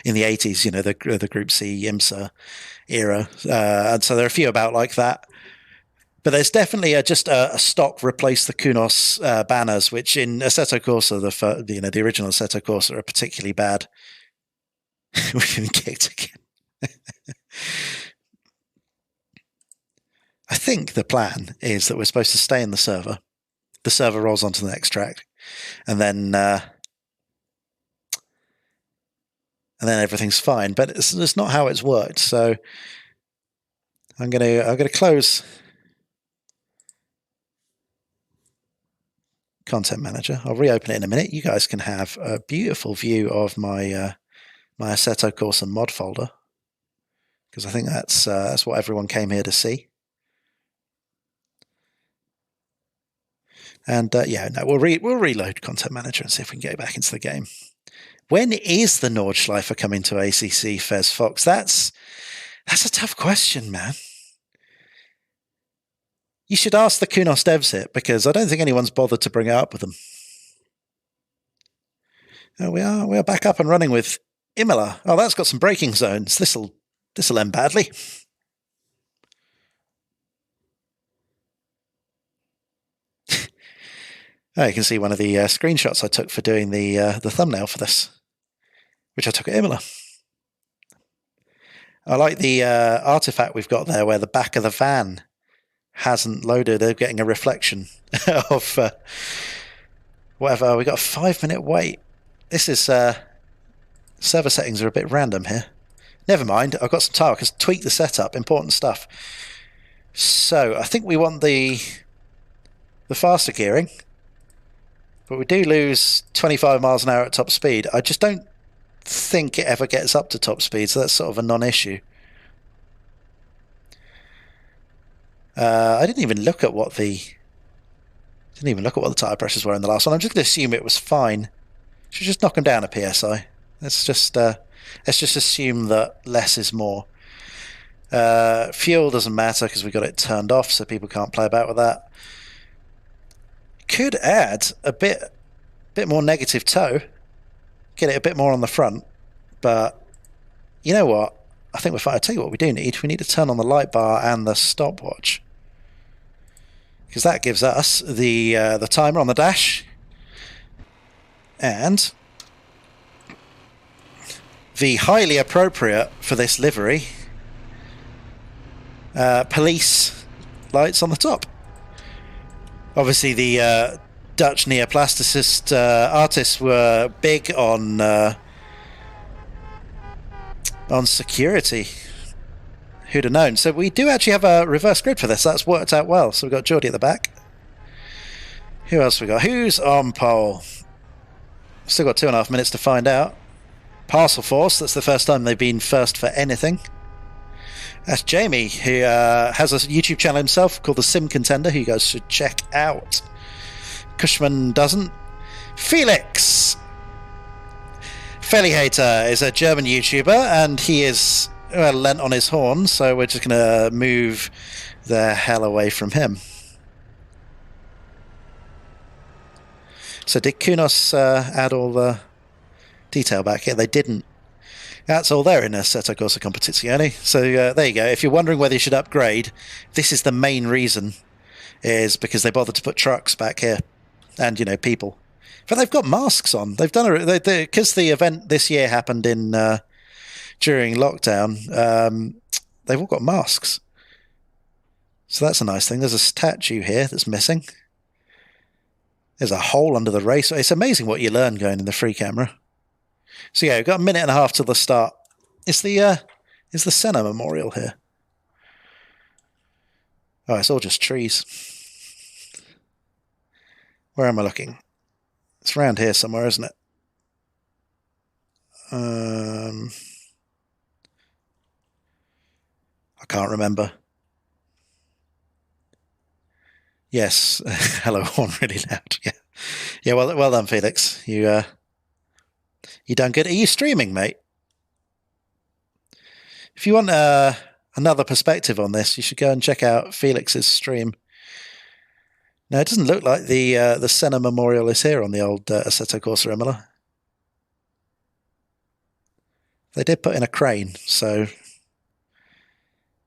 80s, you know, the Group C IMSA era. And so there are a few about like that. But there's definitely just a stock replace the Kunos banners, which in Assetto Corsa, the original Assetto Corsa, are particularly bad. We've been kicked again. I think the plan is that we're supposed to stay in the server. The server rolls onto the next track, and then everything's fine. But it's not how it's worked. So I'm gonna close Content Manager. I'll reopen it in a minute. You guys can have a beautiful view of my my Assetto Corsa mod folder, because I think that's what everyone came here to see. And we'll reload Content Manager and see if we can get back into the game. When is the Nordschleifer coming to ACC, Fez Fox? That's a tough question, man. You should ask the Kunos devs it, because I don't think anyone's bothered to bring it up with them. We are back up and running with Imola. Oh, that's got some braking zones. This'll end badly. You can see one of the screenshots I took for doing the thumbnail for this, which I took at Imola. I like the artifact we've got there, where the back of the van hasn't loaded. They're getting a reflection of whatever. We got a 5-minute wait. This is server settings are a bit random here. Never mind. I've got some time. I can tweak the setup. Important stuff. So I think we want the faster gearing, but we do lose 25 miles an hour at top speed. I just don't think it ever gets up to top speed, so that's sort of a non-issue. I didn't even look at what the tire pressures were in the last one. I'm just going to assume it was fine. Should just knock them down a PSI. Let's just assume that less is more. Fuel doesn't matter because we got it turned off, so people can't play about with that. Could add a bit more negative toe, get it a bit more on the front, but you know what? I think we're fine. I'll tell you what we do need. We need to turn on the light bar and the stopwatch, because that gives us the timer on the dash and the highly appropriate for this livery police lights on the top. Obviously, the Dutch neoplasticist artists were big on security. Who'd have known? So we do actually have a reverse grid for this. That's worked out well. So we've got Geordie at the back. Who else we got? Who's on pole? Still got 2.5 minutes to find out. Parcel Force, that's the first time they've been first for anything. That's Jamie, who has a YouTube channel himself called The Sim Contender, who you guys should check out. Cushman doesn't. Felix Fellyhater is a German YouTuber, and he is lent on his horn, so we're just going to move the hell away from him. So did Kunos add all the detail back here? They didn't. That's all there in Assetto Corsa Competizione. So there you go. If you're wondering whether you should upgrade, this is the main reason, is because they bothered to put trucks back here and, people. But they've got masks on. They've done it because the event this year happened in during lockdown. They've all got masks. So that's a nice thing. There's a statue here that's missing. There's a hole under the race. It's amazing what you learn going in the free camera. So yeah, we've got a minute and a half till the start. Is the Senna Memorial here? Oh, it's all just trees. Where am I looking? It's around here somewhere, isn't it? I can't remember. Yes, hello, horn really loud. Yeah, yeah. Well done, Felix. You done good. Are you streaming, mate? If you want another perspective on this, you should go and check out Felix's stream. No, it doesn't look like the Senna Memorial is here on the old Assetto Corsa Imola. They did put in a crane, so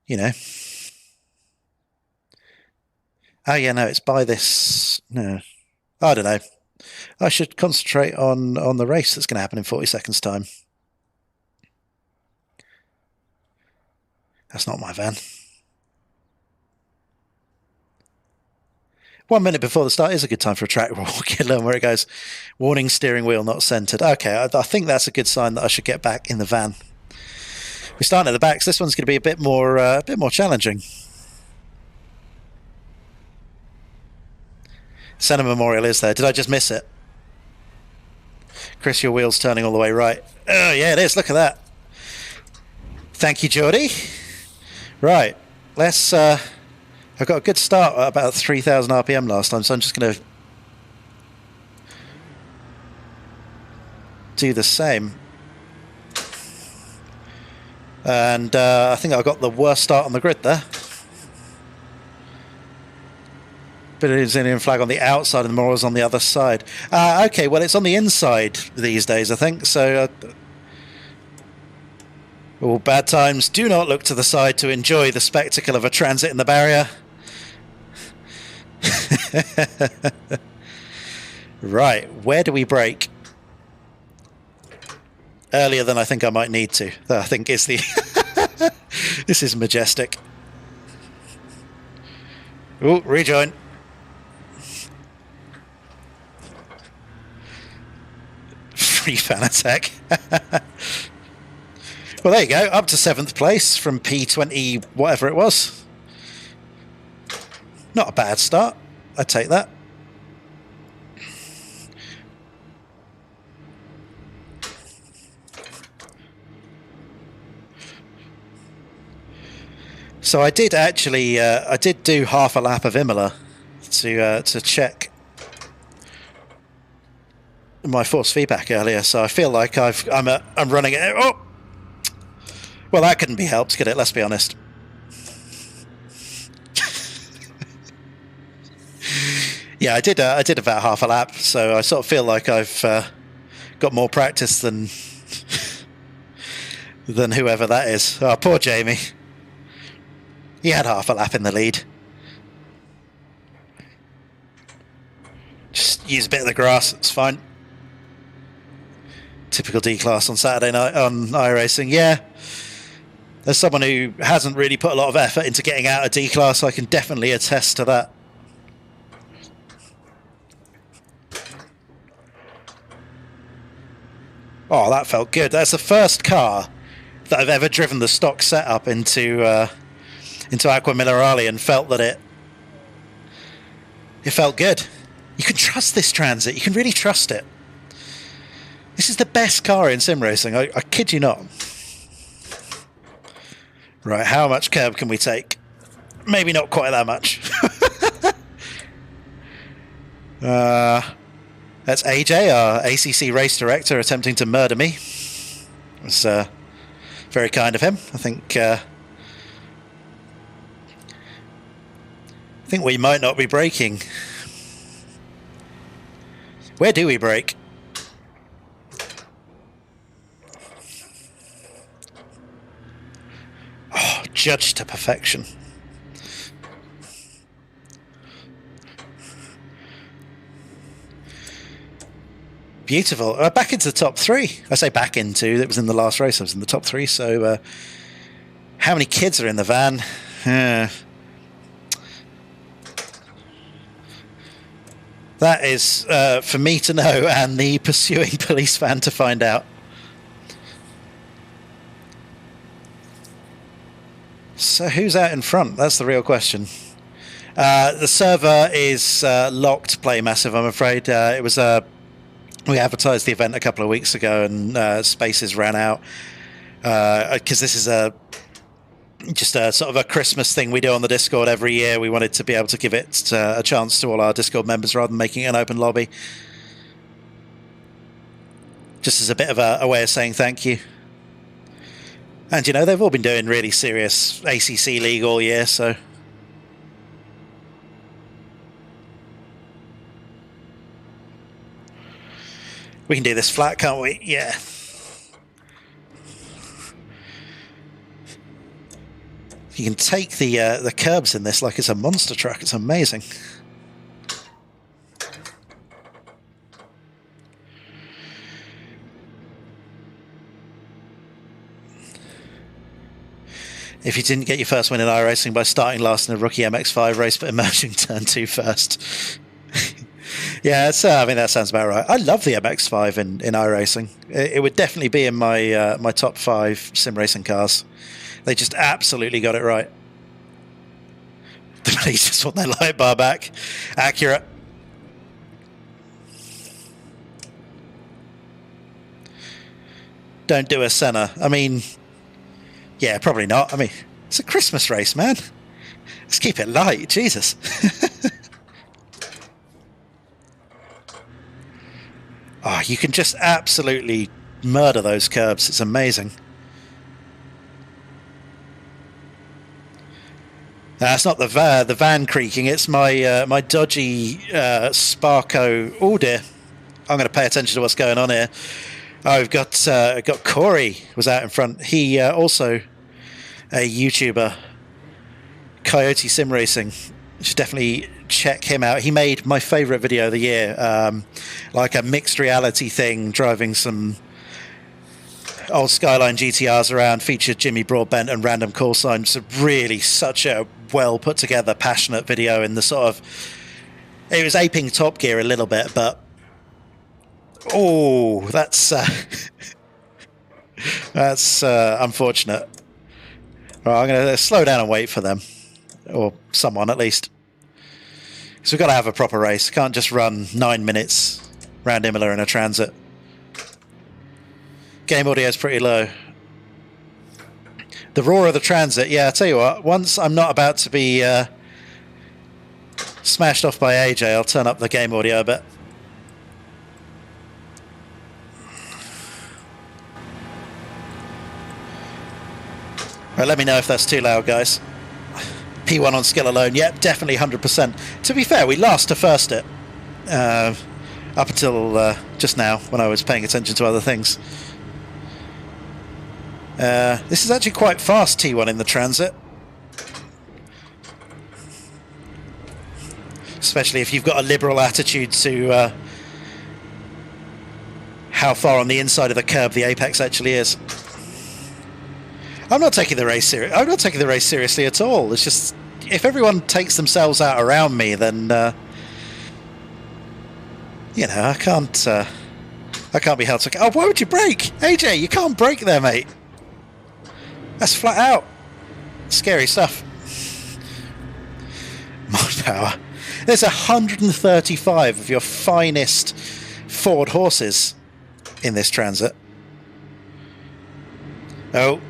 you know. Oh yeah, no, it's by this. No, I don't know. I should concentrate on the race that's going to happen in 40 seconds' time. That's not my van. 1 minute before the start is a good time for a track walk. Learn where it goes. Warning, steering wheel not centered. Okay, I think that's a good sign that I should get back in the van. We're starting at the back, so this one's going to be a bit more challenging. Senna Memorial is there. Did I just miss it? Chris, your wheel's turning all the way right. Oh, yeah, it is. Look at that. Thank you, Geordie. Right, let's... I got a good start at about 3,000 RPM last time, so I'm just going to do the same. And I think I got the worst start on the grid there. Brazilian flag on the outside and the Memorial's on the other side. Okay, well, it's on the inside these days, I think. So, all bad times. Do not look to the side to enjoy the spectacle of a transit in the barrier. Right, where do we brake? Earlier than I think I might need to. I think is the... This is majestic. Oh, rejoin. Free fan attack. Well, there you go. Up to 7th place from P20, whatever it was. Not a bad start. I'd take that. So I did actually, I did do half a lap of Imola to check my force feedback earlier. So I feel like I'm running it. Oh, well, that couldn't be helped, could it? Let's be honest. Yeah, I did about half a lap, so I sort of feel like I've got more practice than whoever that is. Oh, poor Jamie. He had half a lap in the lead. Just use a bit of the grass, it's fine. Typical D-class on Saturday night on iRacing, yeah. As someone who hasn't really put a lot of effort into getting out of D-class, I can definitely attest to that. Oh, that felt good. That's the first car that I've ever driven the stock setup into Aqua Minerale and felt that it felt good. You can trust this Transit. You can really trust it. This is the best car in sim racing. I kid you not. Right, how much curb can we take? Maybe not quite that much. That's AJ, our ACC race director, attempting to murder me. It was very kind of him. I think we might not be braking. Where do we brake? Oh, judged to perfection. Beautiful. Back into the top 3. I say back into. It was in the last race. I was in the top 3. So, how many kids are in the van? That is for me to know and the pursuing police van to find out. So who's out in front? That's the real question. The server is locked, Play Massive, I'm afraid. It was a we advertised the event a couple of weeks ago, and spaces ran out because this is just a sort of a Christmas thing we do on the Discord every year. We wanted to be able to give it a chance to all our Discord members rather than making it an open lobby. Just as a bit of a way of saying thank you. And, you know, they've all been doing really serious ACC League all year, so... We can do this flat, can't we? Yeah. You can take the curbs in this like it's a monster truck. It's amazing. If you didn't get your first win in iRacing by starting last in a rookie MX-5 race but emerging turn 2 first. Yeah, it's, I mean, that sounds about right. I love the MX-5 in iRacing. It would definitely be in my my top 5 sim racing cars. They just absolutely got it right. The police just want their light bar back. Accurate. Don't do a Senna. I mean, yeah, probably not. I mean, it's a Christmas race, man. Let's keep it light. Jesus. Oh, you can just absolutely murder those curbs. It's amazing. It's not the van creaking. It's my my dodgy Sparco. Oh dear! I'm going to pay attention to what's going on here. Oh, we've got Corey was out in front. He also a YouTuber, Coyote Sim Racing. You should definitely check him out. He made my favourite video of the year, like a mixed reality thing, driving some old Skyline GTRs around, featured Jimmy Broadbent and random call signs. So really such a well put together, passionate video in the sort of, it was aping Top Gear a little bit, but oh, that's that's unfortunate. Right, I'm going to slow down and wait for them, or someone at least. So we've got to have a proper race. Can't just run 9 minutes round Imola in a transit. Game audio is pretty low. The roar of the transit, yeah, I tell you what, once I'm not about to be smashed off by AJ, I'll turn up the game audio a bit. Right, let me know if that's too loud, guys. P1 on skill alone, yep, definitely 100%. To be fair, we last to first it. Up until just now, when I was paying attention to other things. This is actually quite fast, T1 in the transit. Especially if you've got a liberal attitude to how far on the inside of the curb the apex actually is. I'm not taking the race seriously. I'm not taking the race seriously at all. It's just, if everyone takes themselves out around me, then you know, I can't be held to. Oh, why would you brake, AJ? You can't brake there, mate. That's flat out. Scary stuff. Mod power. There's 135 of your finest Ford horses in this transit. Oh,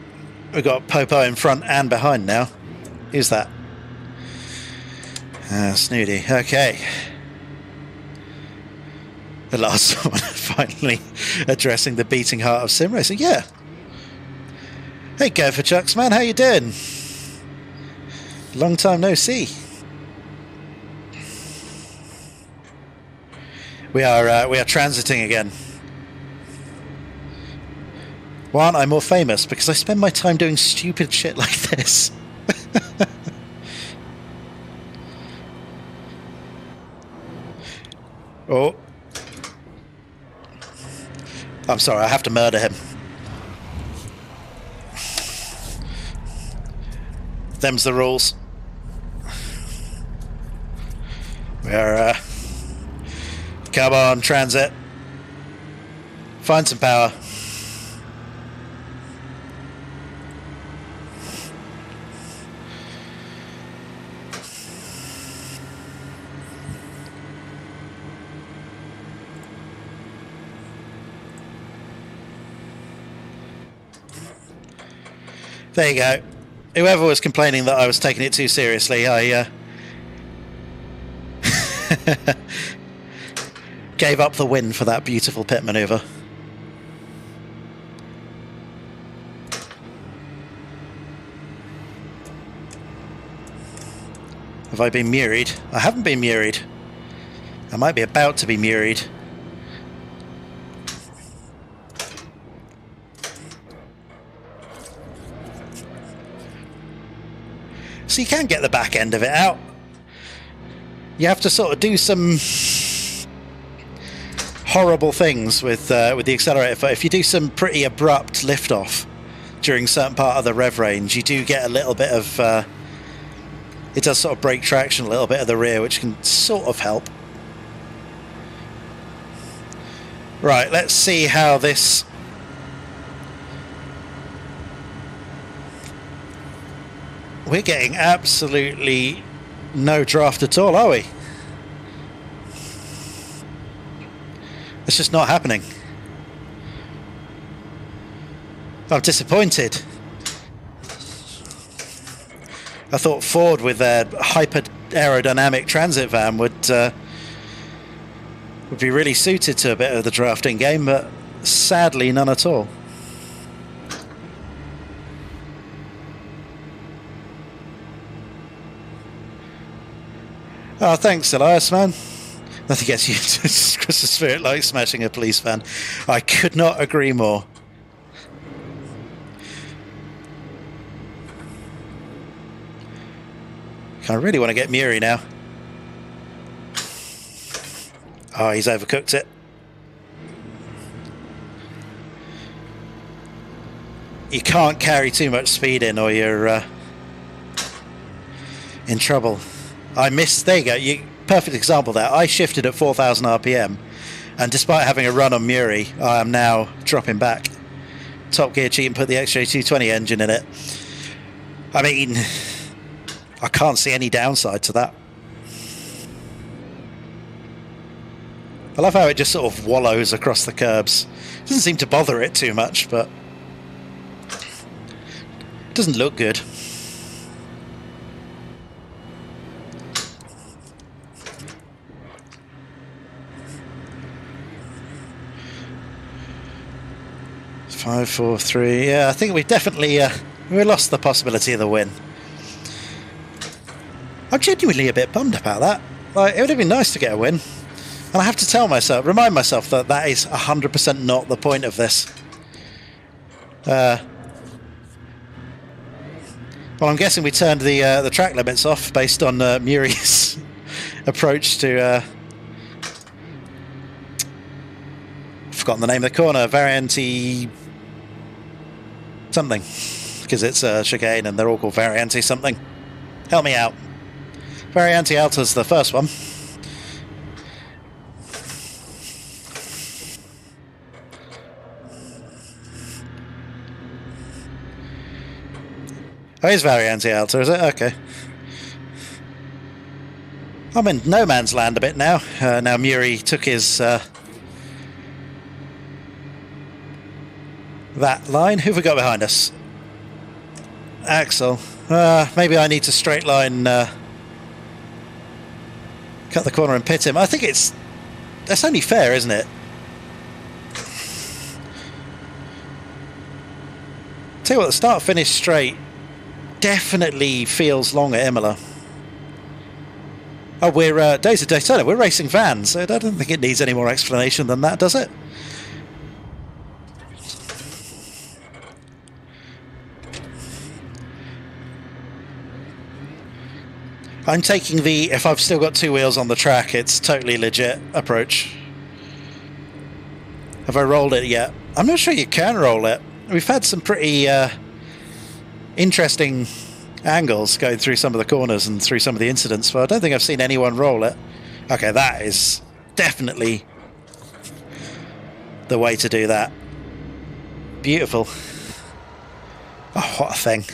we've got Popo in front and behind now. Who's that? Snooty. Okay. The last one finally addressing the beating heart of sim racing. Yeah. Hey, Go for Chucks, man. How you doing? Long time no see. We are transiting again. Why aren't I more famous? Because I spend my time doing stupid shit like this. Oh. I'm sorry, I have to murder him. Them's the rules. We're come on, transit. Find some power. There you go. Whoever was complaining that I was taking it too seriously, I gave up the win for that beautiful pit maneuver. Have I been muried? I haven't been muried. I might be about to be muried. So you can get the back end of it out. You have to sort of do some horrible things with the accelerator foot. If you do some pretty abrupt liftoff during certain part of the rev range, you do get a little bit of it does sort of break traction a little bit at the rear, which can sort of help. Right, let's see how this we're getting absolutely no draft at all, are we? It's just not happening. I'm disappointed. I thought Ford with their hyper aerodynamic transit van would be really suited to a bit of the drafting game, but sadly none at all. Oh, thanks, Elias, man. Nothing gets you to Christmas spirit like smashing a police van. I could not agree more. I really want to get Muri now. Oh, he's overcooked it. You can't carry too much speed in or you're in trouble. I missed, there you go, perfect example there. I shifted at 4,000 RPM and despite having a run on Muri, I am now dropping back. Top Gear cheat and put the XJ220 engine in it. I mean, I can't see any downside to that. I love how it just sort of wallows across the curbs. It doesn't seem to bother it too much, but it doesn't look good. Five, 4, 3. Yeah, I think we definitely we lost the possibility of the win. I'm genuinely a bit bummed about that. Like, it would have been nice to get a win. And I have to tell myself, remind myself that that is 100% not the point of this. Well, I'm guessing we turned the track limits off based on Muri's approach to... I've forgotten the name of the corner, Variante... something. Because it's a chicane and they're all called Variante something. Help me out. Variante Alta's the first one. Oh, it's Variante Alta, is it? Okay. I'm in no man's land a bit now. Now Muri took his... that line. Who've we got behind us? Axel. Maybe I need to straight line... cut the corner and pit him. I think that's only fair, isn't it? Tell you what, the start-finish straight definitely feels long at Imola. Oh, we're Days of Daytona. We're racing vans. I don't think it needs any more explanation than that, does it? I'm taking the, if I've still got two wheels on the track, it's totally legit approach. Have I rolled it yet? I'm not sure you can roll it. We've had some pretty interesting angles going through some of the corners and through some of the incidents, but I don't think I've seen anyone roll it. Okay, that is definitely the way to do that. Beautiful. Oh, what a thing.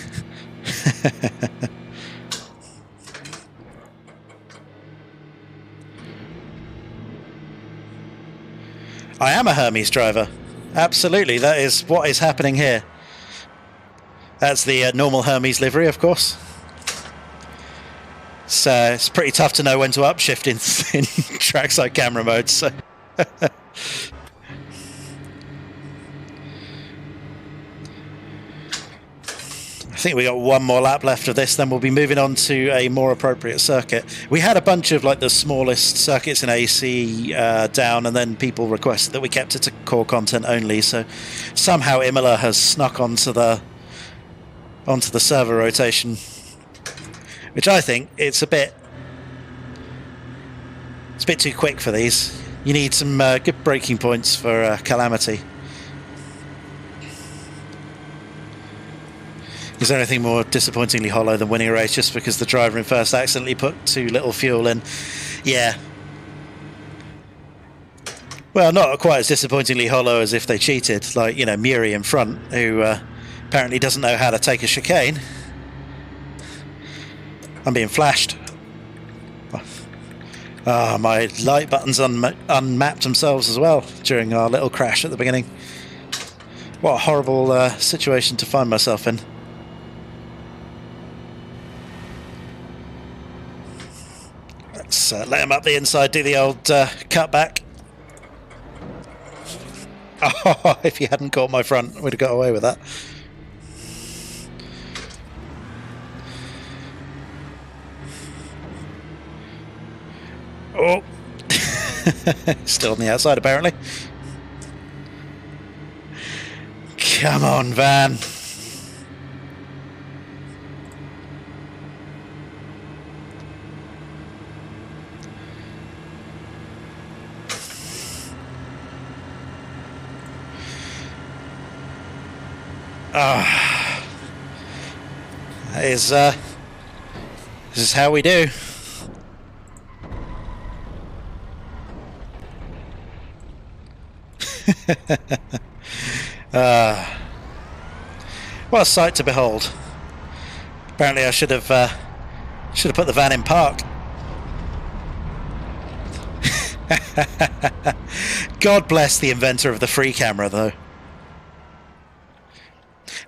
I am a Hermes driver. Absolutely, that is what is happening here. That's the normal Hermes livery, of course. So it's pretty tough to know when to upshift in trackside camera mode. So. I think we got one more lap left of this, then we'll be moving on to a more appropriate circuit. We had a bunch of like the smallest circuits in AC down, and then people requested that we kept it to core content only. So somehow Imola has snuck onto the server rotation, which I think it's a bit too quick for these. You need some good braking points for Calamity. Is there anything more disappointingly hollow than winning a race just because the driver in first accidentally put too little fuel in? Yeah. Well, not quite as disappointingly hollow as if they cheated, like, you know, Muri in front, who apparently doesn't know how to take a chicane. I'm being flashed. My light buttons unmapped themselves as well during our little crash at the beginning. What a horrible situation to find myself in. Let's let him up the inside, do the old cutback. Oh, if he hadn't caught my front, we'd have got away with that. Oh, still on the outside apparently. Come on, Van. This is how we do. What a sight to behold. Apparently I should have put the van in park. God bless the inventor of the free camera though.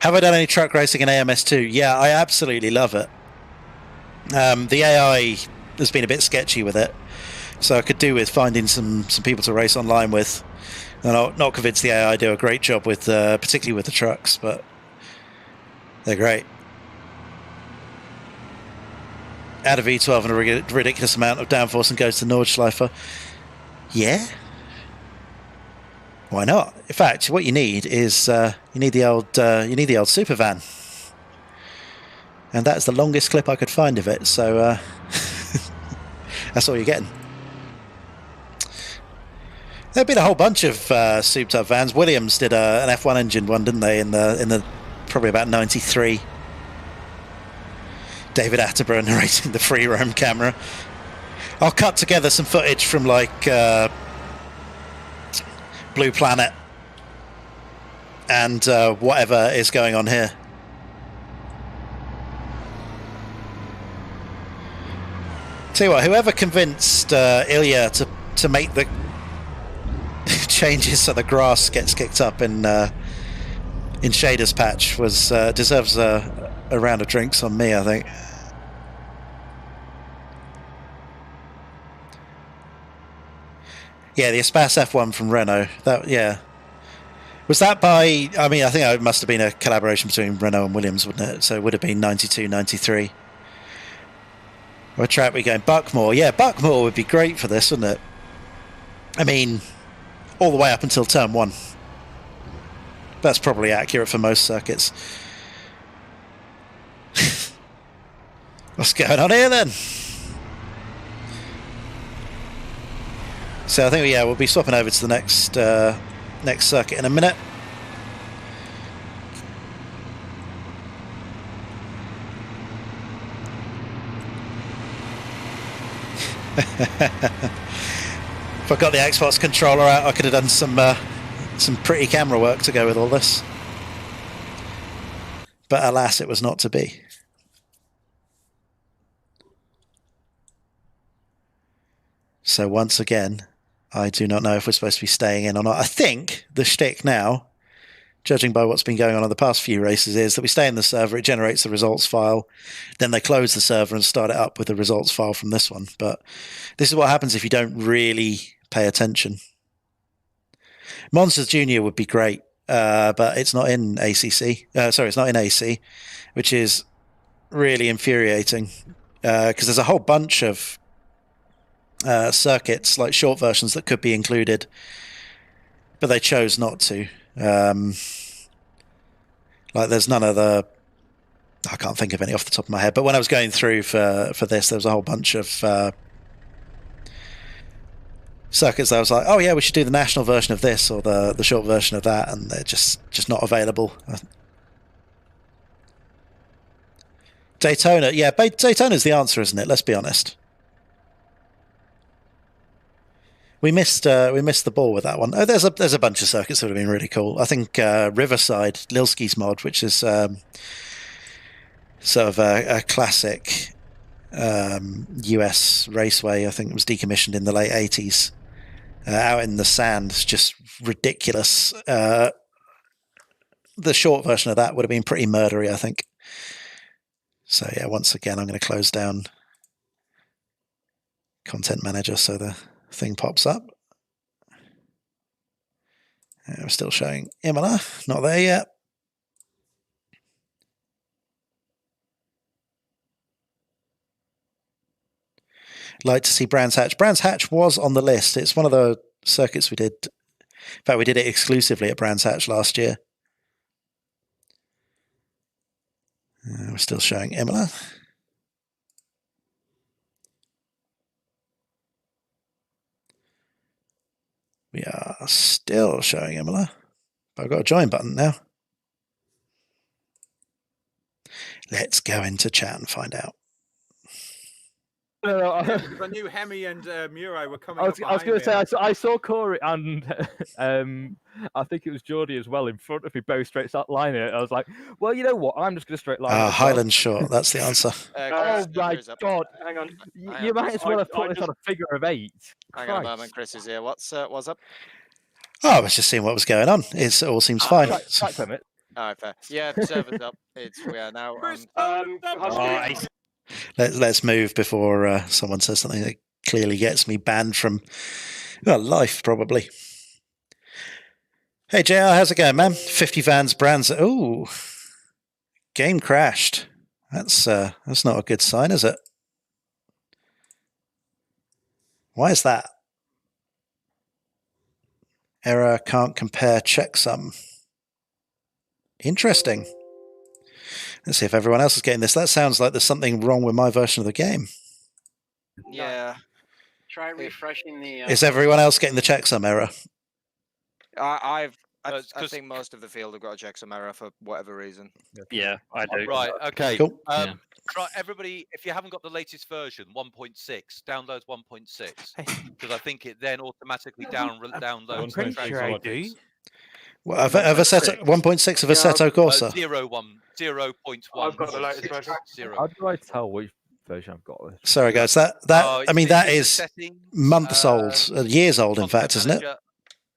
Have I done any truck racing in AMS2? Yeah, I absolutely love it. The AI has been a bit sketchy with it, so I could do with finding some people to race online with. And I'm not convinced the AI do a great job with, particularly with the trucks, but they're great. Add a V12 and a ridiculous amount of downforce and goes to Nordschleifer. Yeah. Why not? In fact, what you need is you need the old super van, and that's the longest clip I could find of it. So that's all you're getting. There've been a whole bunch of souped-up vans. Williams did an F1 engine one, didn't they? In the probably about '93. David Attenborough narrating the free roam camera. I'll cut together some footage from like Blue Planet and whatever is going on here. Tell you what, whoever convinced Ilya to make the changes so the grass gets kicked up in Shader's patch was deserves a round of drinks on me, I think. Yeah, the Espace F1 from Renault. That, yeah. Was that by... I mean, I think it must have been a collaboration between Renault and Williams, wouldn't it? So it would have been 92, 93. What track are we going? Buckmore. Yeah, Buckmore would be great for this, wouldn't it? I mean, all the way up until turn 1. That's probably accurate for most circuits. What's going on here, then? So I think, yeah, we'll be swapping over to the next circuit in a minute. If I got the Xbox controller out, I could have done some pretty camera work to go with all this. But alas, it was not to be. So once again, I do not know if we're supposed to be staying in or not. I think the shtick now, judging by what's been going on in the past few races, is that we stay in the server, it generates the results file, then they close the server and start it up with the results file from this one. But this is what happens if you don't really pay attention. Monsters Junior would be great, but it's not in ACC. Sorry, it's not in AC, which is really infuriating because there's a whole bunch of circuits, like short versions, that could be included, but they chose not to. Like there's none of the, I can't think of any off the top of my head, but when I was going through for this, there was a whole bunch of circuits that I was like, oh yeah, we should do the national version of this or the short version of that, and they're just not available. Daytona, yeah, Daytona's the answer, isn't it? Let's be honest. We missed the ball with that one. Oh, there's a bunch of circuits that have been really cool. I think Riverside, Lilski's mod, which is sort of a classic US raceway. I think it was decommissioned in the late 80s. Out in the sand, it's just ridiculous. The short version of that would have been pretty murdery, I think. So yeah, once again, I'm going to close down Content Manager so the thing pops up. We're still showing Imola, not there yet. Like to see Brands Hatch. Brands Hatch was on the list. It's one of the circuits we did. In fact, we did it exclusively at Brands Hatch last year. We're still showing Imola. We are still showing Imola. But I've got a join button now. Let's go into chat and find out. I I knew Hemi and Muro were coming was up going to behind say, I saw Corey and I think it was Geordie as well in front of me, both straight line it. I was like, well, you know what? I'm just going to straight line it. Highland Short, that's the answer. Oh my God. Hang on. You might as well have put this on a figure of 8. Hang on a moment, Chris is here. What's up? Oh, I was just seeing what was going on. It all seems fine. Track limit. All right, fair. Yeah, server's up. We are now. Let's move before someone says something that clearly gets me banned from life, probably. Hey, JR, how's it going, man? 50 Vans Brands. Ooh, game crashed. That's not a good sign, is it? Why is that? Error, can't compare checksum. Interesting. Let's see if everyone else is getting this. That sounds like there's something wrong with my version of the game. Yeah. Try refreshing the. Is everyone else getting the checksum error? I think most of the field have got a checksum error for whatever reason. Yeah, I do. Right, okay. Cool. Try everybody, if you haven't got the latest version, 1.6, download 1.6, because I think it then automatically downloads. Pretty sure I do. Well, of Assetto 1.6 of Assetto Corsa. 0.1. I've got the latest version. How do I tell which version I've got? Sorry, guys. That I mean, that is months old, years old, in fact, isn't it?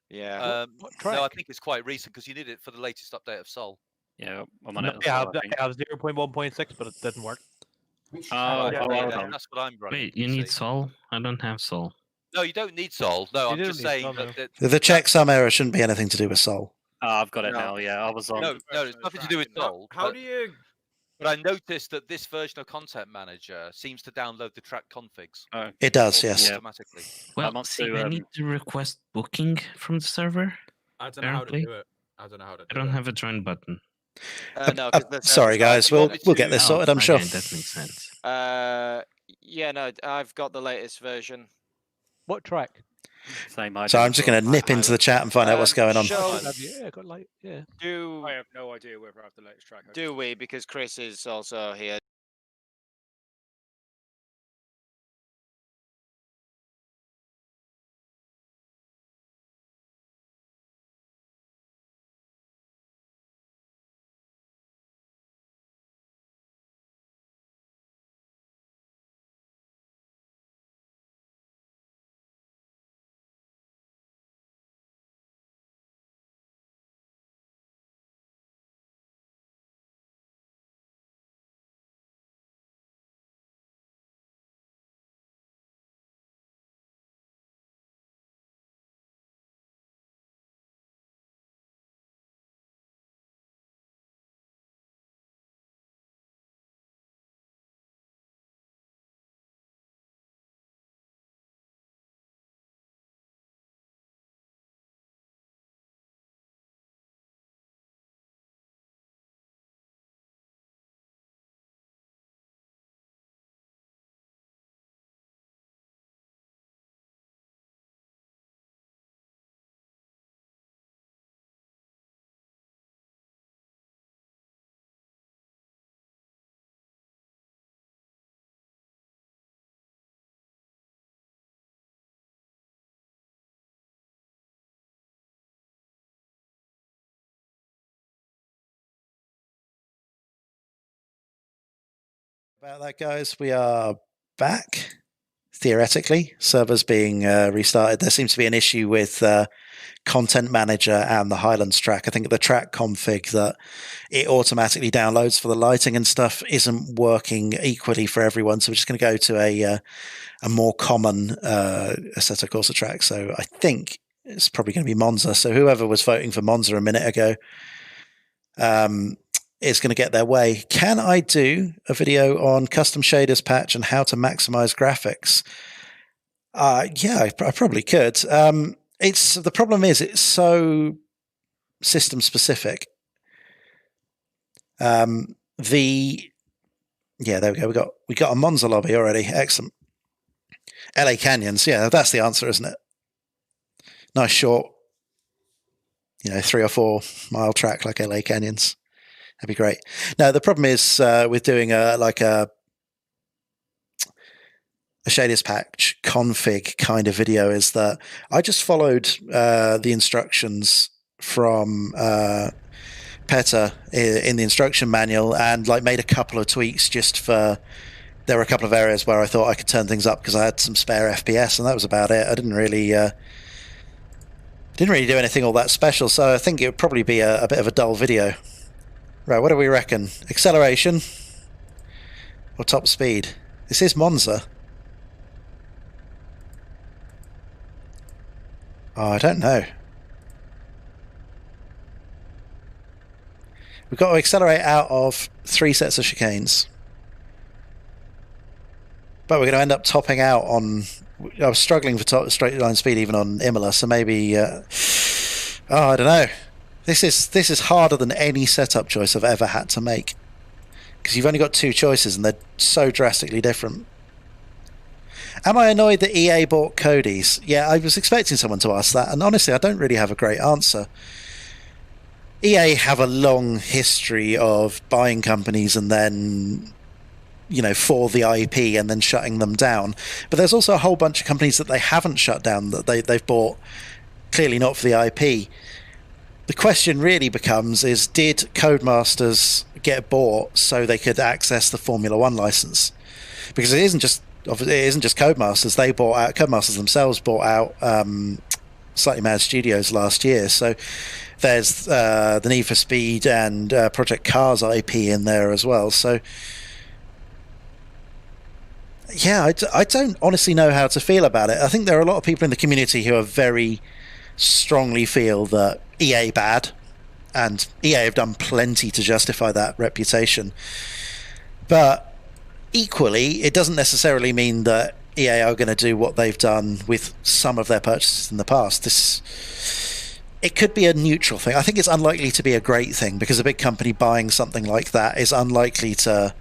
Yeah. No, I think it's quite recent because you need it for the latest update of Sol. Yeah, I'm on it. I have 0.1.6, but it didn't work. That's what I'm running. Wait, you need Sol? I don't have Sol. No, you don't need Sol. No, I'm just saying that The checksum error shouldn't be anything to do with Sol. I've got it now. Yeah, I was on. No, it's nothing to do with Sol. How do you? But I noticed that this version of Content Manager seems to download the track configs. It does, yes. Automatically. Well, see, I need to request booking from the server. I don't know how to do it. I don't know how to. I don't have a join button. Sorry, guys. We'll get this sorted, I'm sure. That makes sense. Yeah, no, I've got the latest version. What track? Same. So I'm just going to nip into the chat and find out what's going on. Yeah, got like I have no idea whether I have the latest track. Do we? Because Chris is also here. About that, guys, we are back. Theoretically, servers being restarted. There seems to be an issue with Content Manager and the Highlands track. I think the track config that it automatically downloads for the lighting and stuff isn't working equally for everyone. So we're just going to go to a more common Assetto Corsa track. So I think it's probably going to be Monza. So whoever was voting for Monza a minute ago is going to get their way. Can I do a video on custom shaders patch and how to maximize graphics? Yeah, I probably could. The problem is it's so system specific. Yeah, there we go. We got a Monza lobby already. Excellent. LA Canyons. Yeah, that's the answer, isn't it? Nice short, 3 or 4 mile track like LA Canyons. That'd be great. Now, the problem is with doing a shaders patch config kind of video is that I just followed the instructions from Petter in the instruction manual and made a couple of tweaks there were a couple of areas where I thought I could turn things up because I had some spare FPS, and that was about it. I didn't really do anything all that special, so I think it would probably be a bit of a dull video. Right, what do we reckon? Acceleration or top speed? This is Monza. Oh, I don't know. We've got to accelerate out of 3 sets of chicanes. But we're going to end up topping out on... I was struggling for straight line speed even on Imola, so maybe... I don't know. This is harder than any setup choice I've ever had to make. Because you've only got 2 choices and they're so drastically different. Am I annoyed that EA bought Cody's? Yeah, I was expecting someone to ask that, and honestly, I don't really have a great answer. EA have a long history of buying companies and then, for the IP and then shutting them down. But there's also a whole bunch of companies that they haven't shut down that they've bought, clearly not for the IP. The question really becomes is, did Codemasters get bought so they could access the Formula 1 license? Because it isn't just Codemasters. Codemasters themselves bought out Slightly Mad Studios last year. So there's the Need for Speed and Project Cars IP in there as well. So yeah, I don't honestly know how to feel about it. I think there are a lot of people in the community who are very strongly feel that EA bad, and EA have done plenty to justify that reputation. But equally, it doesn't necessarily mean that EA are going to do what they've done with some of their purchases in the past. It could be a neutral thing. I think it's unlikely to be a great thing because a big company buying something like that is unlikely to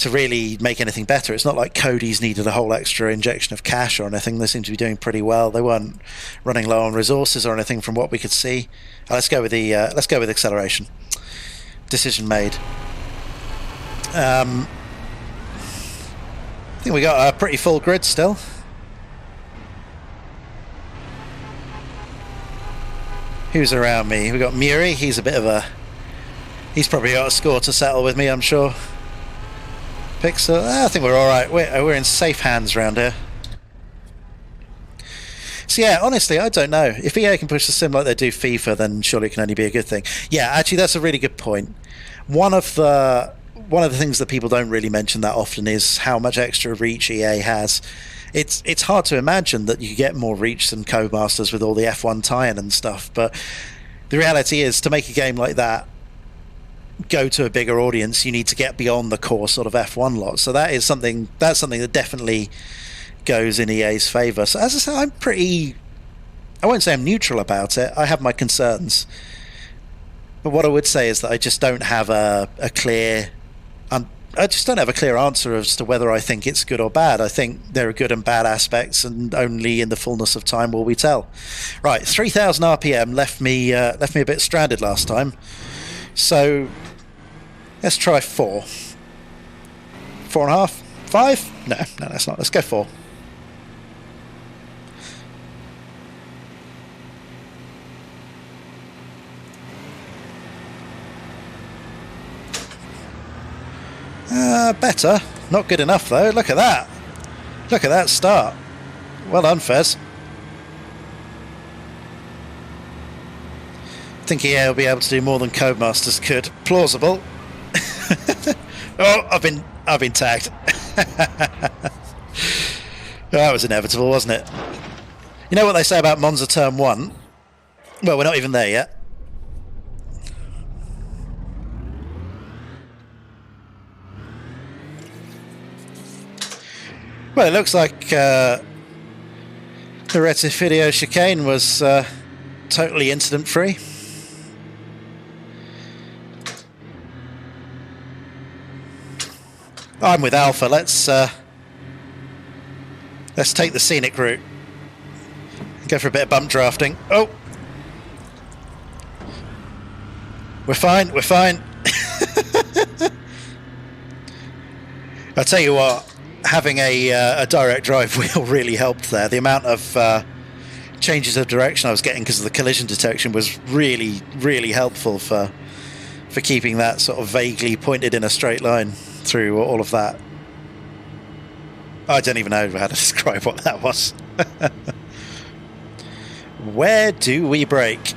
really make anything better. It's not like Cody's needed a whole extra injection of cash or anything. They seem to be doing pretty well. They weren't running low on resources or anything from what we could see. Let's go with acceleration. Decision made. I think we got a pretty full grid still. Who's around me? We got Muri. He's probably got a score to settle with me, I'm sure. Pixel. I think we're all right. We're in safe hands around here. So yeah, honestly, I don't know. If EA can push the sim like they do FIFA, then surely it can only be a good thing. Yeah, actually, that's a really good point. One of the things that people don't really mention that often is how much extra reach EA has. It's hard to imagine that you could get more reach than Codemasters with all the F1 tie-in and stuff, but the reality is, to make a game like that go to a bigger audience, you need to get beyond the core sort of F1 lot. So that's something that definitely goes in EA's favour. So as I say, I won't say I'm neutral about it. I have my concerns. But what I would say is that I just don't have a clear answer as to whether I think it's good or bad. I think there are good and bad aspects, and only in the fullness of time will we tell. Right, 3,000 RPM left me a bit stranded last time. So let's try 4. 4.5? 5? No, that's not. Let's go 4. Better. Not good enough, though. Look at that. Look at that start. Well done, Fez. I think he'll be able to do more than Codemasters could. Plausible. Oh, I've been tagged. That was inevitable, wasn't it? You know what they say about Monza Turn 1? Well, we're not even there yet. Well, it looks like the Rettifidio chicane was totally incident-free. I'm with Alpha. Let's take the scenic route. Go for a bit of bump drafting. Oh, we're fine. We're fine. I'll tell you what. Having a direct drive wheel really helped there. The amount of changes of direction I was getting because of the collision detection was really, really helpful for keeping that sort of vaguely pointed in a straight line through all of that. I don't even know how to describe what that was. Where do we brake?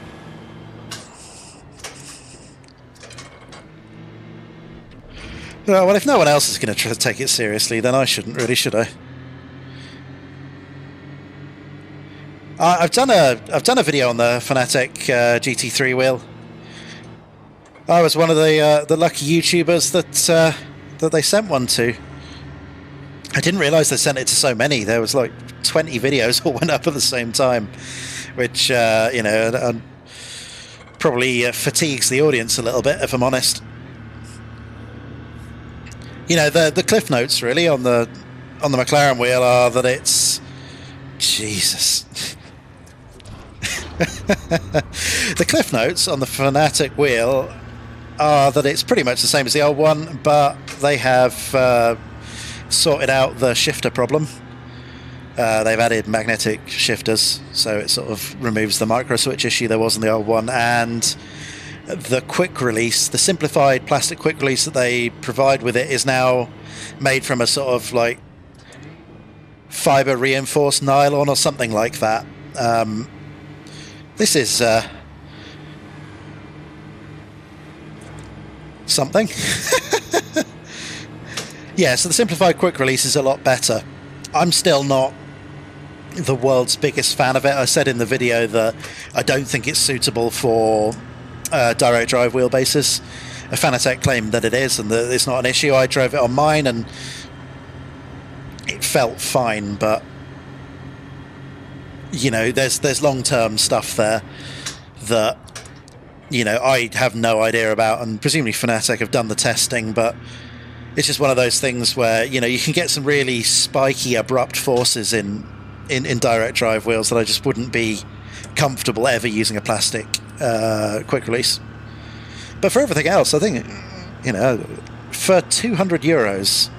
Well, if no one else is going to try to take it seriously, then I shouldn't really, should I? I've done a video on the Fanatec GT3 wheel. I was one of the lucky YouTubers that they sent one to. I didn't realise they sent it to so many. There was like 20 videos all went up at the same time, which you know, probably fatigues the audience a little bit, if I'm honest. You know, the cliff notes really on the McLaren wheel are that it's Jesus. The cliff notes on the Fanatec wheel are that it's pretty much the same as the old one, but they have sorted out the shifter problem. They've added magnetic shifters, so it sort of removes the micro switch issue there was in the old one, and the quick release, the simplified plastic quick release that they provide with it is now made from a sort of like fiber reinforced nylon or something like that. This is something. Yeah, so the simplified quick release is a lot better. I'm still not the world's biggest fan of it. I said in the video that I don't think it's suitable for direct drive wheelbases. Fanatec claimed that it is and that it's not an issue. I drove it on mine and it felt fine, but you know, there's long-term stuff there that, you know, I have no idea about, and presumably Fanatec have done the testing, but it's just one of those things where, you know, you can get some really spiky, abrupt forces in direct drive wheels that I just wouldn't be comfortable ever using a plastic quick release. But for everything else, I think, you know, for €200,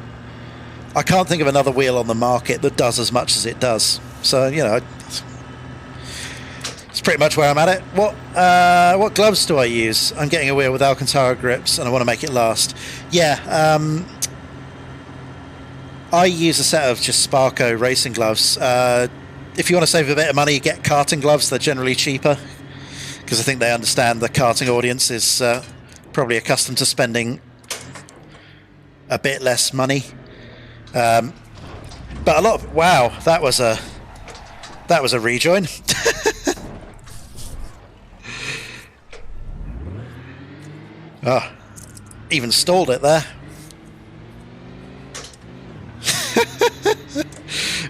I can't think of another wheel on the market that does as much as it does. So, you know, it's pretty much where I'm at it. What gloves do I use? I'm getting a wheel with Alcantara grips and I want to make it last. Yeah, I use a set of just Sparco racing gloves. If you want to save a bit of money, get karting gloves. They're generally cheaper because I think they understand the karting audience is probably accustomed to spending a bit less money. But a lot of, wow, that was a rejoin. Oh, even stalled it there.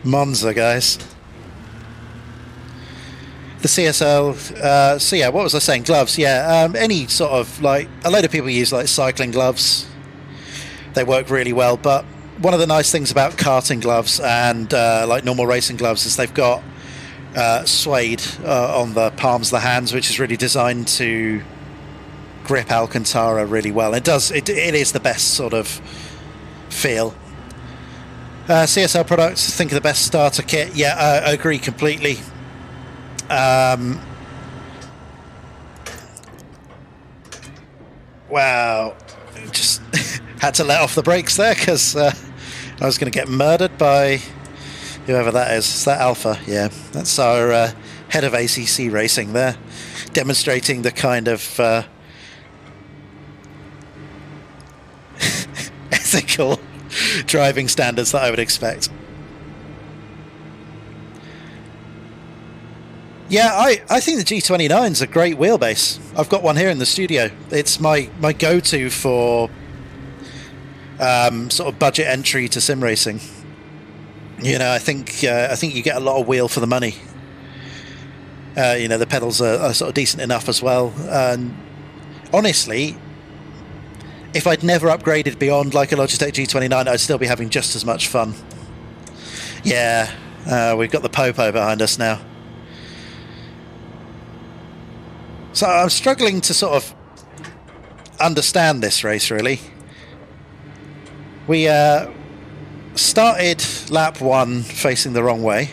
Monza, guys. The CSL, so yeah, what was I saying? Gloves, yeah. Any sort of, like, a load of people use like cycling gloves. They work really well, but one of the nice things about karting gloves and like normal racing gloves is they've got suede on the palms of the hands, which is really designed to grip Alcantara really well. It is the best sort of feel. CSL products, think of the best starter kit. Yeah, I agree completely. Wow, just Had to let off the brakes there because I was going to get murdered by whoever that is. Is that Alpha? Yeah, that's our head of ACC racing there, demonstrating the kind of ethical driving standards that I would expect. Yeah, I think the G29 is a great wheelbase. I've got one here in the studio. It's my go-to for sort of budget entry to sim racing. You know, I think you get a lot of wheel for the money. You know, the pedals are sort of decent enough as well. And honestly, if I'd never upgraded beyond like a Logitech G29, I'd still be having just as much fun. Yeah, we've got the Popo behind us now. So I'm struggling to sort of understand this race, really. We started lap 1 facing the wrong way,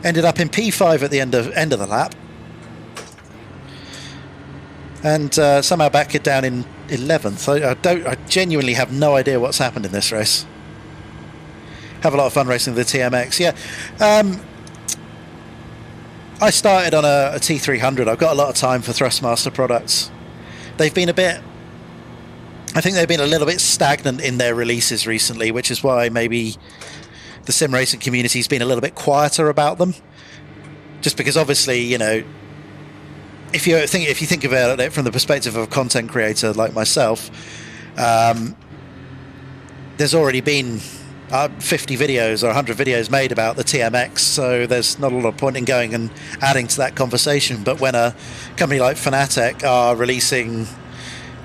ended up in P5 at the end of the lap, and somehow back it down in 11th. I genuinely have no idea what's happened in this race. Have a lot of fun racing the TMX. Yeah. I started on a T300. I've got a lot of time for Thrustmaster products. They've been I think they've been a little bit stagnant in their releases recently, which is why maybe the sim racing community's been a little bit quieter about them. Just because obviously, you know, if you think about it from the perspective of a content creator like myself, there's already been 50 videos or 100 videos made about the TMX, so there's not a lot of point in going and adding to that conversation. But when a company like Fanatec are releasing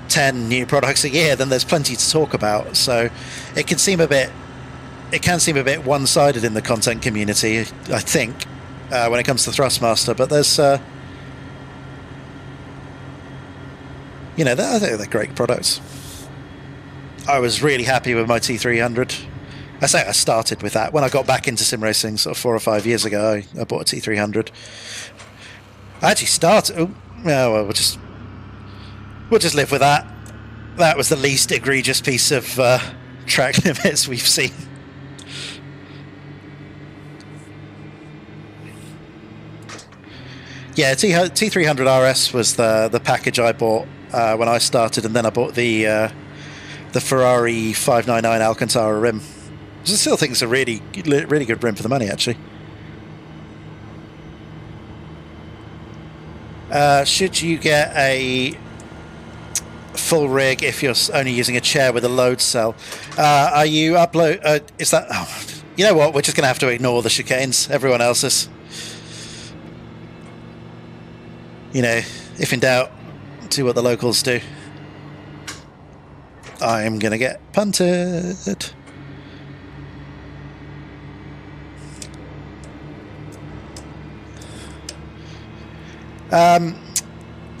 10 new products a year, then there's plenty to talk about. So it can seem a bit one-sided in the content community, I think, when it comes to Thrustmaster. But there's you know, I think they're great products. I was really happy with my T300. I say I started with that. When I got back into sim racing sort of 4 or 5 years ago, I bought a T300. I actually started... Oh, well, we'll just live with that. That was the least egregious piece of track limits we've seen. Yeah, T300 RS was the package I bought when I started, and then I bought the Ferrari 599 Alcantara rim. I still think it's a really good rim for the money, actually. Should you get a full rig if you're only using a chair with a load cell? Are you upload? Is that? Oh, you know what? We're just going to have to ignore the chicanes. Everyone else's. You know, if in doubt, do what the locals do. I am going to get punted.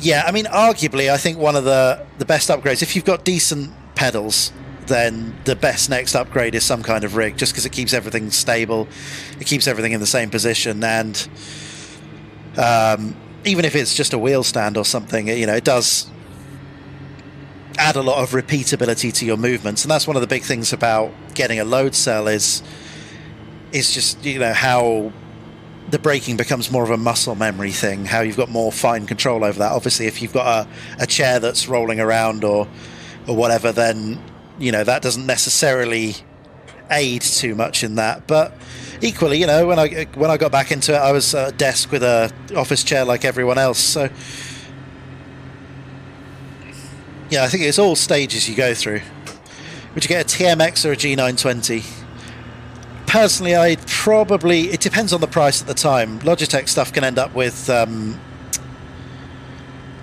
Yeah, I mean, arguably, I think one of the best upgrades, if you've got decent pedals, then the best next upgrade is some kind of rig, just because it keeps everything stable, it keeps everything in the same position, and even if it's just a wheel stand or something, you know, it does add a lot of repeatability to your movements. And that's one of the big things about getting a load cell is just, you know, how the braking becomes more of a muscle memory thing, how you've got more fine control over that. Obviously, if you've got a chair that's rolling around or whatever, then, you know, that doesn't necessarily aid too much in that. But equally, you know, when I got back into it, I was at a desk with a office chair like everyone else. So yeah, I think it's all stages you go through. Would you get a TMX or a G920? Personally, I'd probably... It depends on the price at the time. Logitech stuff can end up with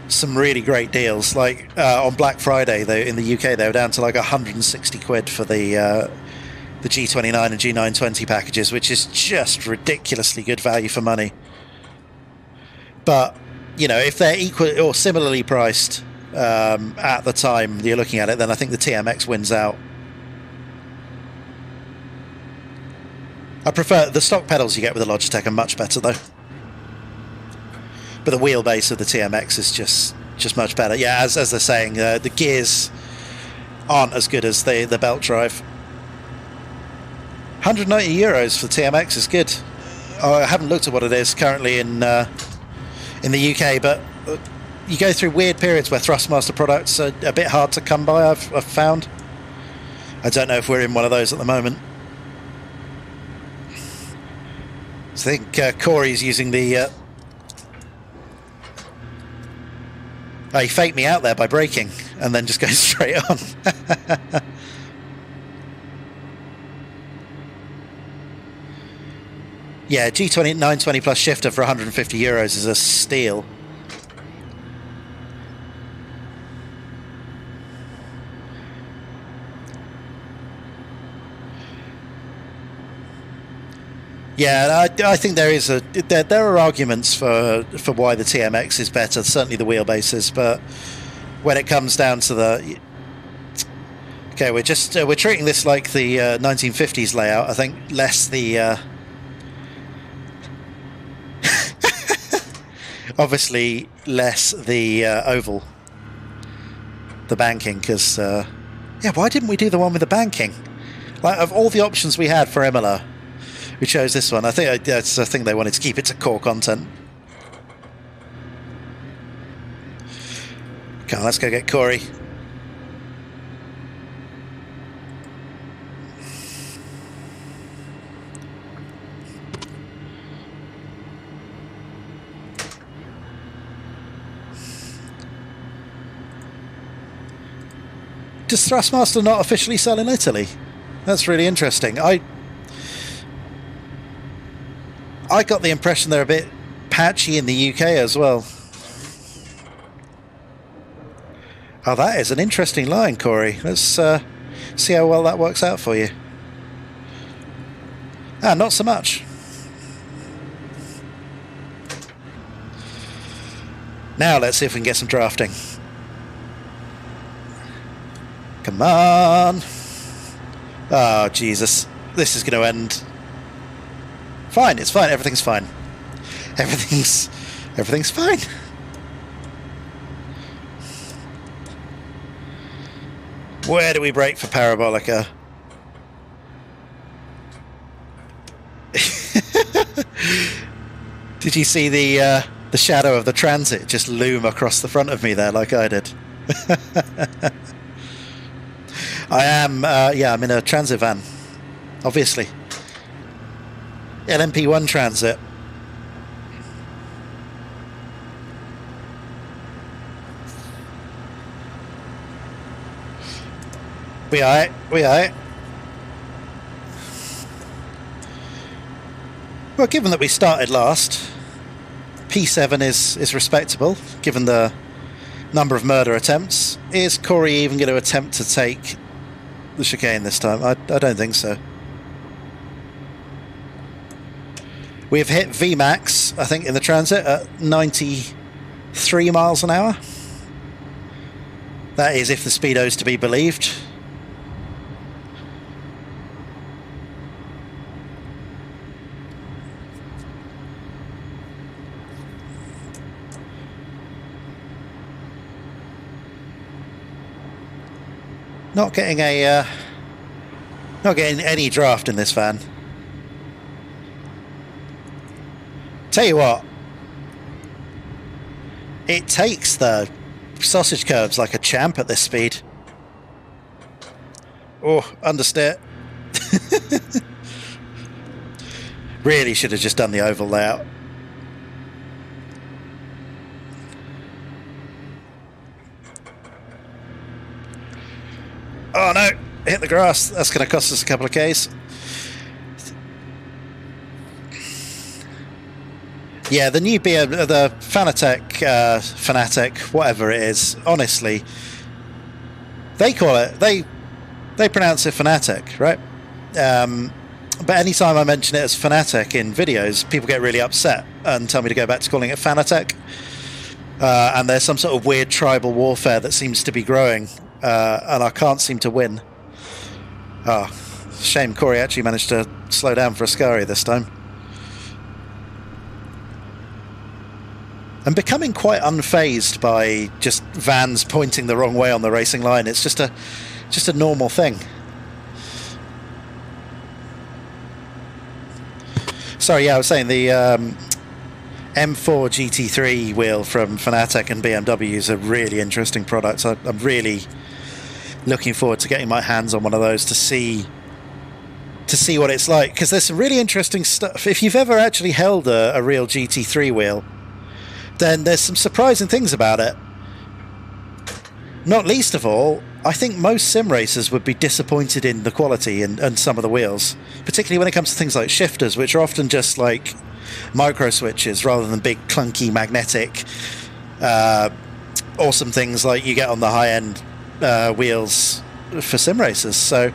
some really great deals. Like on Black Friday, in the UK, they were down to like 160 quid for the G29 and G920 packages, which is just ridiculously good value for money. But, you know, if they're equal or similarly priced at the time you're looking at it, then I think the TMX wins out. I prefer the stock pedals you get with the Logitech are much better though, but the wheelbase of the TMX is just much better. Yeah, as they're saying, the gears aren't as good as the belt drive. 190 euros for TMX is good. I haven't looked at what it is currently in the UK, but you go through weird periods where Thrustmaster products are a bit hard to come by, I've found. I don't know if we're in one of those at the moment. I think Corey's using the... Oh, he faked me out there by braking and then just goes straight on. Yeah, G20 920 plus shifter for 150 euros is a steal. Yeah, I think there is there are arguments for why the TMX is better. Certainly the wheelbases, but when it comes down to the okay, we're treating this like the 1950s layout. I think less the obviously less the oval, the banking, because yeah, why didn't we do the one with the banking? Like, of all the options we had for Imola, we chose this one. I think they wanted to keep it to core content. Come on, let's go get Corey. Does Thrustmaster not officially sell in Italy? That's really interesting. I got the impression they're a bit patchy in the UK as well. Oh, that is an interesting line, Corey. Let's see how well that works out for you. Ah, not so much. Now let's see if we can get some drafting. Come on. Oh, Jesus. This is going to end... Fine, it's fine. Everything's fine. Everything's fine. Where do we brake for Parabolica? Did you see the shadow of the transit just loom across the front of me there like I did? I am, yeah, I'm in a transit van, obviously. LMP1 transit. We are. Well, given that we started last, P7 is respectable, given the number of murder attempts. Is Corey even going to attempt to take the chicane this time? I don't think so. We've hit VMAX, I think, in the transit at 93 miles an hour. That is if the speedo's to be believed. Not getting any draft in this van. Tell you what, it takes the sausage curbs like a champ at this speed. Oh, understeer. Really should have just done the oval layout. Oh no, hit the grass. That's going to cost us a couple of Ks. Yeah, the new beer, the Fanatic, whatever it is, honestly, they call it, they pronounce it Fanatic, right? But anytime I mention it as Fanatic in videos, people get really upset and tell me to go back to calling it Fanatec. And there's some sort of weird tribal warfare that seems to be growing, and I can't seem to win. Oh, shame Corey actually managed to slow down for Ascari this time. I'm becoming quite unfazed by just vans pointing the wrong way on the racing line. It's just just a normal thing. Sorry, yeah, I was saying the M4 GT3 wheel from Fanatec and BMW is a really interesting product. I'm really looking forward to getting my hands on one of those to see what it's like, because there's some really interesting stuff. If you've ever actually held a real GT3 wheel, then there's some surprising things about it. Not least of all, I think most sim racers would be disappointed in the quality and some of the wheels, particularly when it comes to things like shifters, which are often just like micro switches rather than big clunky magnetic awesome things like you get on the high-end wheels for sim racers. So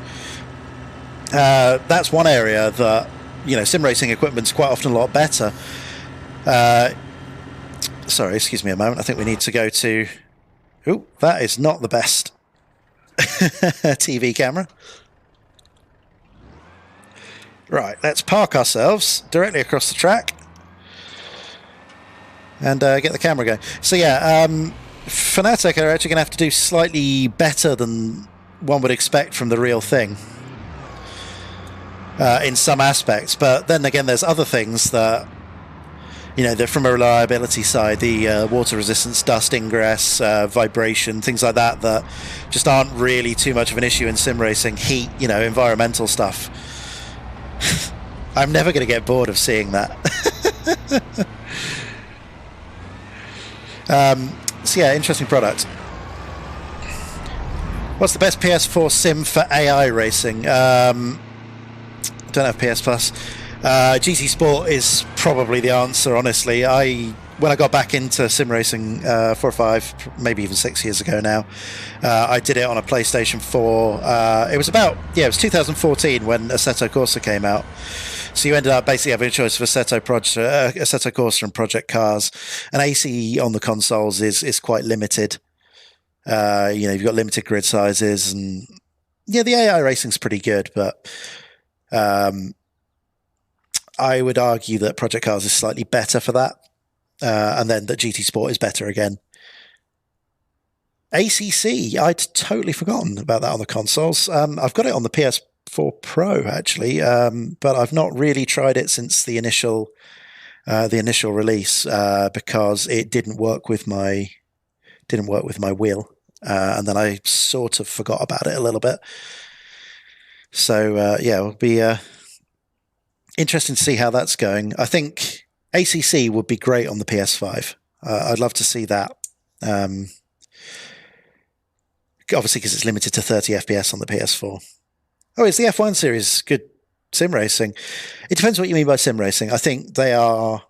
that's one area that, you know, sim racing equipment's quite often a lot better. Sorry, excuse me a moment. I think we need to go to... Ooh, that is not the best TV camera. Right, let's park ourselves directly across the track and get the camera going. So yeah, Fanatec are actually going to have to do slightly better than one would expect from the real thing in some aspects, but then again there's other things that, you know, from a reliability side, the water resistance, dust ingress, vibration, things like that, that just aren't really too much of an issue in sim racing. Heat, you know, environmental stuff. I'm never going to get bored of seeing that. So yeah, interesting product. What's the best PS4 sim for AI racing? Don't have PS Plus. GT Sport is probably the answer, honestly. When I got back into sim racing 4 or 5, maybe even 6 years ago now, I did it on a PlayStation 4. It was 2014 when Assetto Corsa came out. So you ended up basically having a choice of Assetto Corsa and Project Cars. And AC on the consoles is quite limited. You know, you've got limited grid sizes, and yeah, the AI racing's pretty good, but I would argue that Project Cars is slightly better for that, and then that GT Sport is better again. ACC, I'd totally forgotten about that on the consoles. I've got it on the PS4 Pro actually, but I've not really tried it since the initial release because it didn't work with my wheel, and then I sort of forgot about it a little bit. So yeah, it'll be interesting to see how that's going. I think ACC would be great on the PS5. I'd love to see that. Obviously, because it's limited to 30 FPS on the PS4. Oh, is the F1 series good sim racing? It depends what you mean by sim racing. I think they are,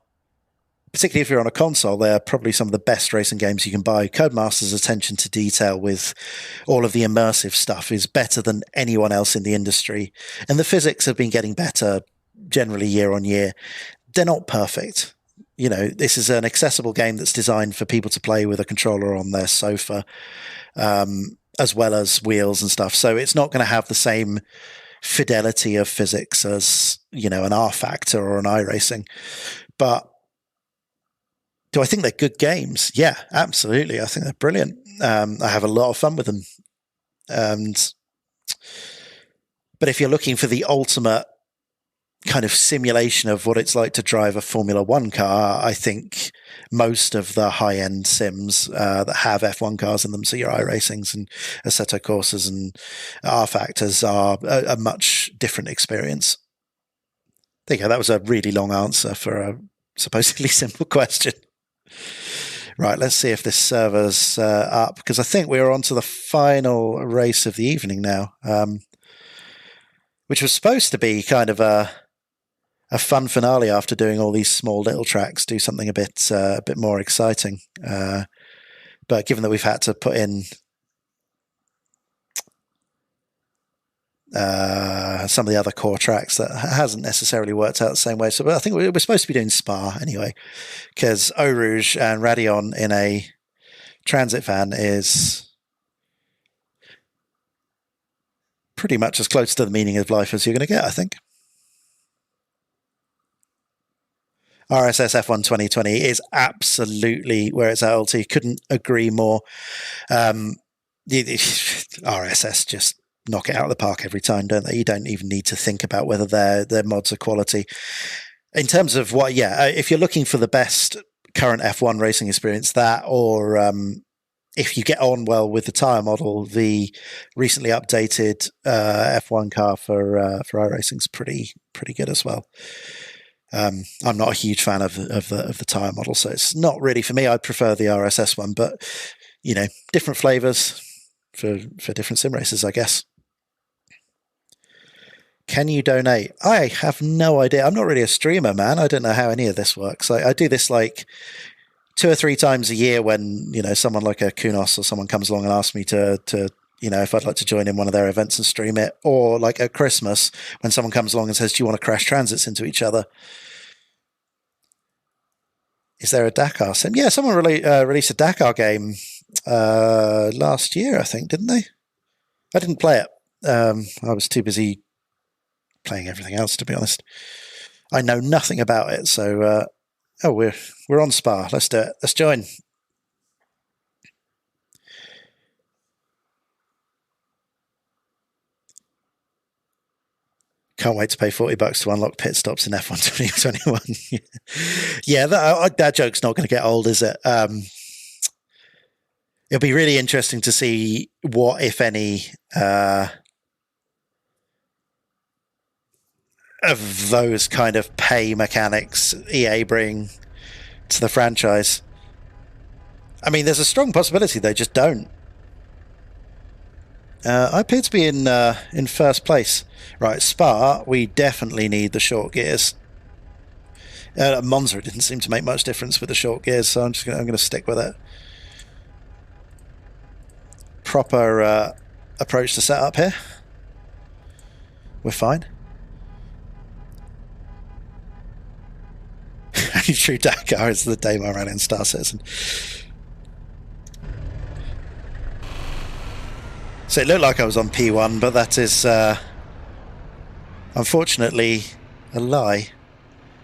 particularly if you're on a console, they're probably some of the best racing games you can buy. Codemasters' attention to detail with all of the immersive stuff is better than anyone else in the industry. And the physics have been getting better generally year on year. They're not perfect. You know, this is an accessible game that's designed for people to play with a controller on their sofa, as well as wheels and stuff. So it's not going to have the same fidelity of physics as, you know, an R Factor or an iRacing. But do I think they're good games? Yeah, absolutely. I think they're brilliant. I have a lot of fun with them. But if you're looking for the ultimate kind of simulation of what it's like to drive a Formula One car, I think most of the high-end sims that have F1 cars in them, so your iRacings and Assetto Corsas and R Factors, are a much different experience. There you go. That was a really long answer for a supposedly simple question. Right, let's see if this server's up, because I think we're on to the final race of the evening now, which was supposed to be kind of a fun finale after doing all these small little tracks, do something a bit more exciting. But given that we've had to put in some of the other core tracks, that hasn't necessarily worked out the same way. So I think we're supposed to be doing Spa anyway, because Eau Rouge and Radion in a transit van is pretty much as close to the meaning of life as you're going to get, I think. RSS F1 2020 is absolutely where it's at, LT. Couldn't agree more. RSS just knock it out of the park every time, don't they? You don't even need to think about whether their mods are quality. In terms of if you're looking for the best current F1 racing experience, that or if you get on well with the tyre model, the recently updated F1 car for iRacing is pretty good as well. I'm not a huge fan of the tyre model, so it's not really for me. I'd prefer the RSS one, but different flavors for different sim races, I guess. Can you donate? I have no idea. I'm not really a streamer, man. I don't know how any of this works. I do this like 2 or 3 times a year when, someone like a Kunos or someone comes along and asks me to if I'd like to join in one of their events and stream it, or like at Christmas when someone comes along and says, do you want to crash transits into each other? Is there a Dakar sim? Yeah, someone released a Dakar game last year, I think, didn't they? I didn't play it. I was too busy playing everything else, to be honest. I know nothing about it, so we're on Spa. Let's do it. Let's join. Can't wait to pay $40 to unlock pit stops in F1 2021. Yeah, that joke's not going to get old, is it? It'll be really interesting to see what, if any, of those kind of pay mechanics EA bring to the franchise. I mean, there's a strong possibility they just don't. I appear to be in first place. Right, Spa, we definitely need the short gears. Monza, it didn't seem to make much difference with the short gears, so I'm going to stick with it. Proper approach to setup here. We're fine. Only true Dakar is the day I ran in Star Citizen. So it looked like I was on P1, but that is unfortunately a lie.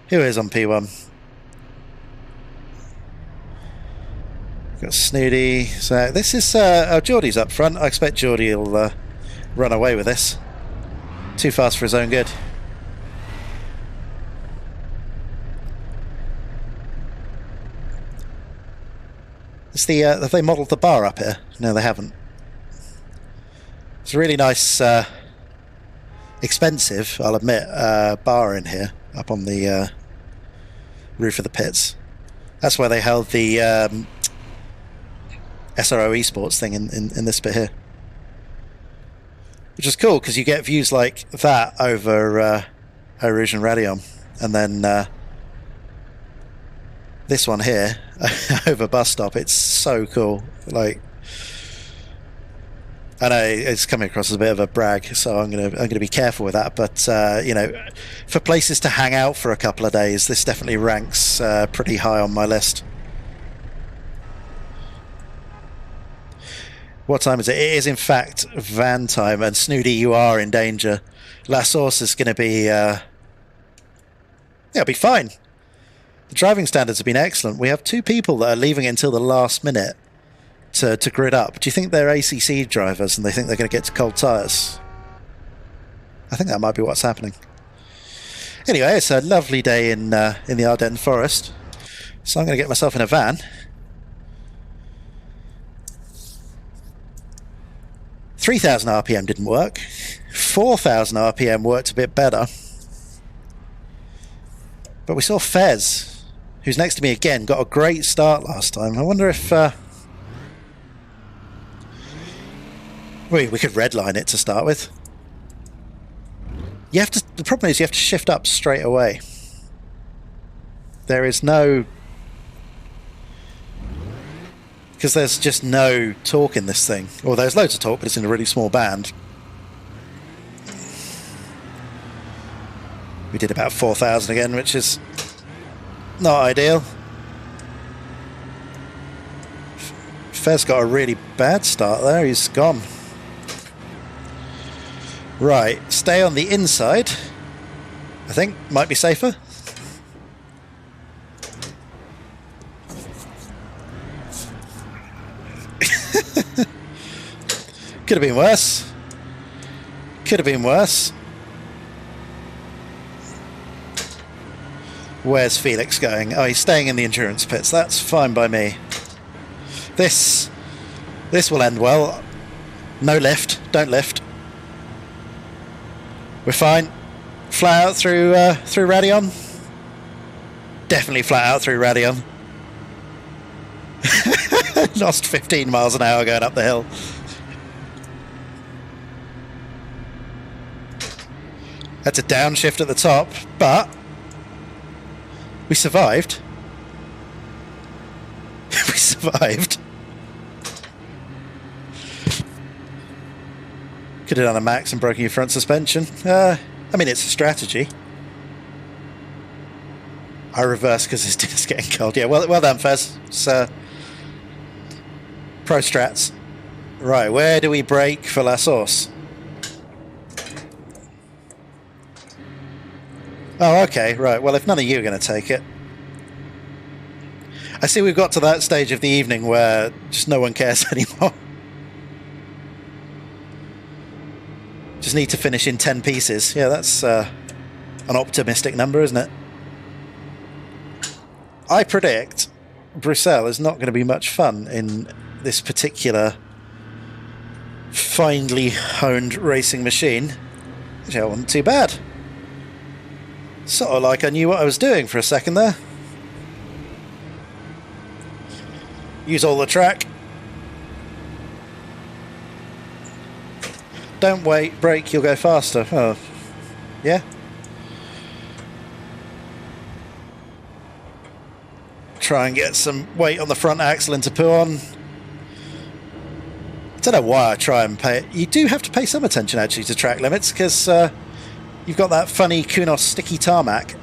Who is on P1? Got Snooty. So this is Geordie's up front. I expect Geordie will run away with this. Too fast for his own good. It's have they modelled the bar up here? No, they haven't. It's a really nice, expensive, I'll admit, bar in here, up on the roof of the pits. That's where they held the SRO esports thing in this bit here. Which is cool, because you get views like that over Eau Rouge and Radeon, and then this one here over Bus Stop. It's so cool. Like, I know it's coming across as a bit of a brag, so I'm gonna be careful with that. But for places to hang out for a couple of days, this definitely ranks pretty high on my list. What time is it? It is in fact van time, and Snooty, you are in danger. La Source is going to be it'll be fine. The driving standards have been excellent. We have 2 people that are leaving until the last minute to grid up. Do you think they're ACC drivers and they think they're going to get to cold tyres? I think that might be what's happening. Anyway, it's a lovely day in the Ardennes forest, so I'm going to get myself in a van. 3,000 RPM didn't work. 4,000 RPM worked a bit better. But we saw Fez, who's next to me again, got a great start last time. I wonder if we could redline it to start with. You have to. The problem is you have to shift up straight away. There is no, because there's just no torque in this thing. Or there's loads of torque, but it's in a really small band. We did about 4,000 again, which is not ideal. Fez got a really bad start there. He's gone. Right, stay on the inside. I think might be safer. Could have been worse. Could have been worse. Where's Felix going? Oh, he's staying in the endurance pits. That's fine by me. This will end well. No lift. Don't lift. We're fine. Flat out through Radion. Definitely flat out through Radion. Lost 15 miles an hour going up the hill. That's a downshift at the top, but we survived. We survived. Could have done a max and broken your front suspension. I mean, it's a strategy. I reverse because this dinner's getting cold. Yeah, well done, Fez. It's, pro strats. Right, where do we brake for La Source? Oh, okay, right. Well, if none of you are going to take it. I see we've got to that stage of the evening where just no one cares anymore. Just need to finish in 10 pieces. Yeah, that's an optimistic number, isn't it? I predict Bruxelles is not going to be much fun in this particular finely honed racing machine. Actually, that wasn't too bad. Sort of like I knew what I was doing for a second there. Use all the track. Don't wait, brake, you'll go faster. Oh, yeah? Try and get some weight on the front axle into poo on. I don't know why I try and pay it. You do have to pay some attention actually to track limits because you've got that funny Kunos sticky tarmac.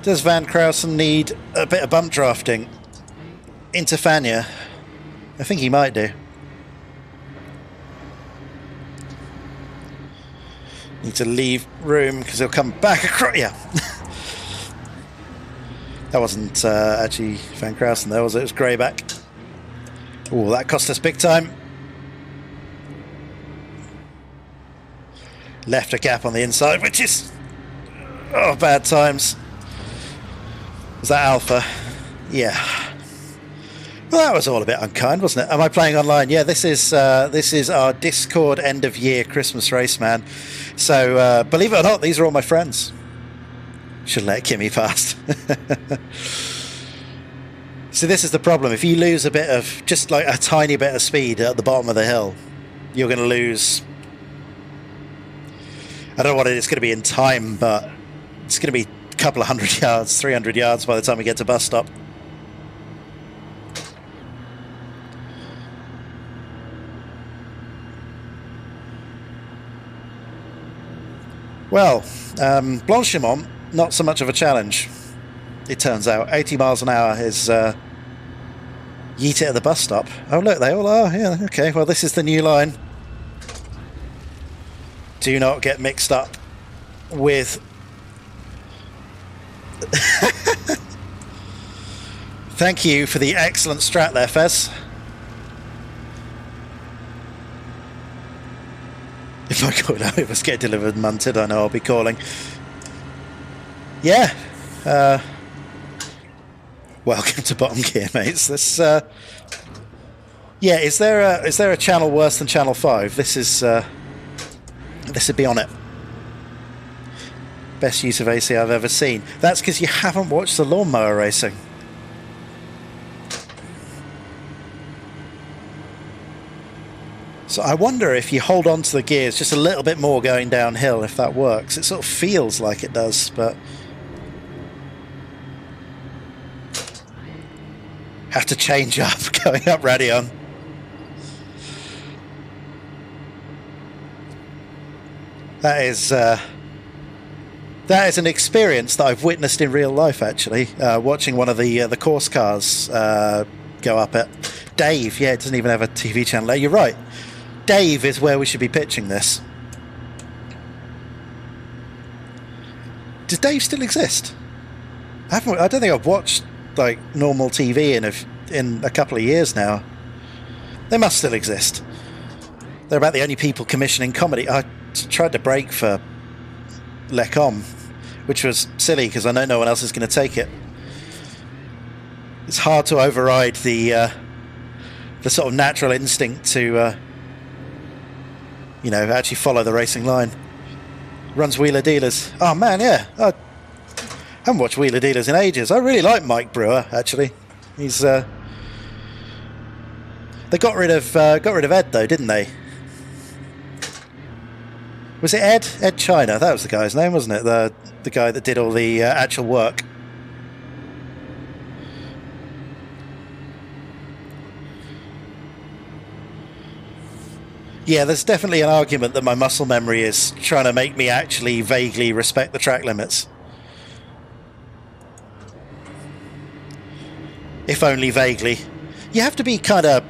Does Van Krausen need a bit of bump drafting into Fania? I think he might do. Need to leave room because he'll come back across. Yeah. That wasn't actually Van Krausen there, was it? It was Greyback. Oh, that cost us big time. Left a gap on the inside, which is... Oh, bad times. Was that Alpha? Yeah. Well, that was all a bit unkind, wasn't it? Am I playing online? Yeah, this is our Discord end of year Christmas race, man. So believe it or not, these are all my friends. Should let Kimmy past. So this is the problem. If you lose a bit of, just like a tiny bit of speed at the bottom of the hill, you're going to lose. I don't know what it's going to be in time, but it's going to be a couple of 100 yards, 300 yards by the time we get to bus stop. Well, Blanchimont, not so much of a challenge, it turns out. 80 miles an hour is yeet it at the bus stop. Oh, look, they all are. Yeah, okay, well, this is the new line. Do not get mixed up with... Thank you for the excellent strat there, Fez. If I call it, if I get delivered munted, I know I'll be calling. Yeah. Welcome to bottom gear, mates. This. Yeah. Is there a channel worse than Channel 5? This is. This would be on it. Best use of AC I've ever seen. That's because you haven't watched the lawnmower racing. So I wonder if you hold on to the gears just a little bit more going downhill, if that works. It sort of feels like it does, but... Have to change up going up Radion. That is an experience that I've witnessed in real life, actually. Watching one of the course cars go up it. Dave, yeah, it doesn't even have a TV channel. You're right. Dave is where we should be pitching this. Does Dave still exist? I don't think I've watched like normal TV in a couple of years now. They must still exist. They're about the only people commissioning comedy. I tried to break for Lecom, which was silly because I know no one else is going to take it. It's hard to override the sort of natural instinct to, actually follow the racing line. Runs Wheeler Dealers. Oh man, yeah. I haven't watched Wheeler Dealers in ages. I really like Mike Brewer, actually. He's they got rid of Ed though, didn't they? Was it Ed? Ed China? That was the guy's name, wasn't it? The guy that did all the actual work. Yeah, there's definitely an argument that my muscle memory is trying to make me actually vaguely respect the track limits. If only vaguely. You have to be kind of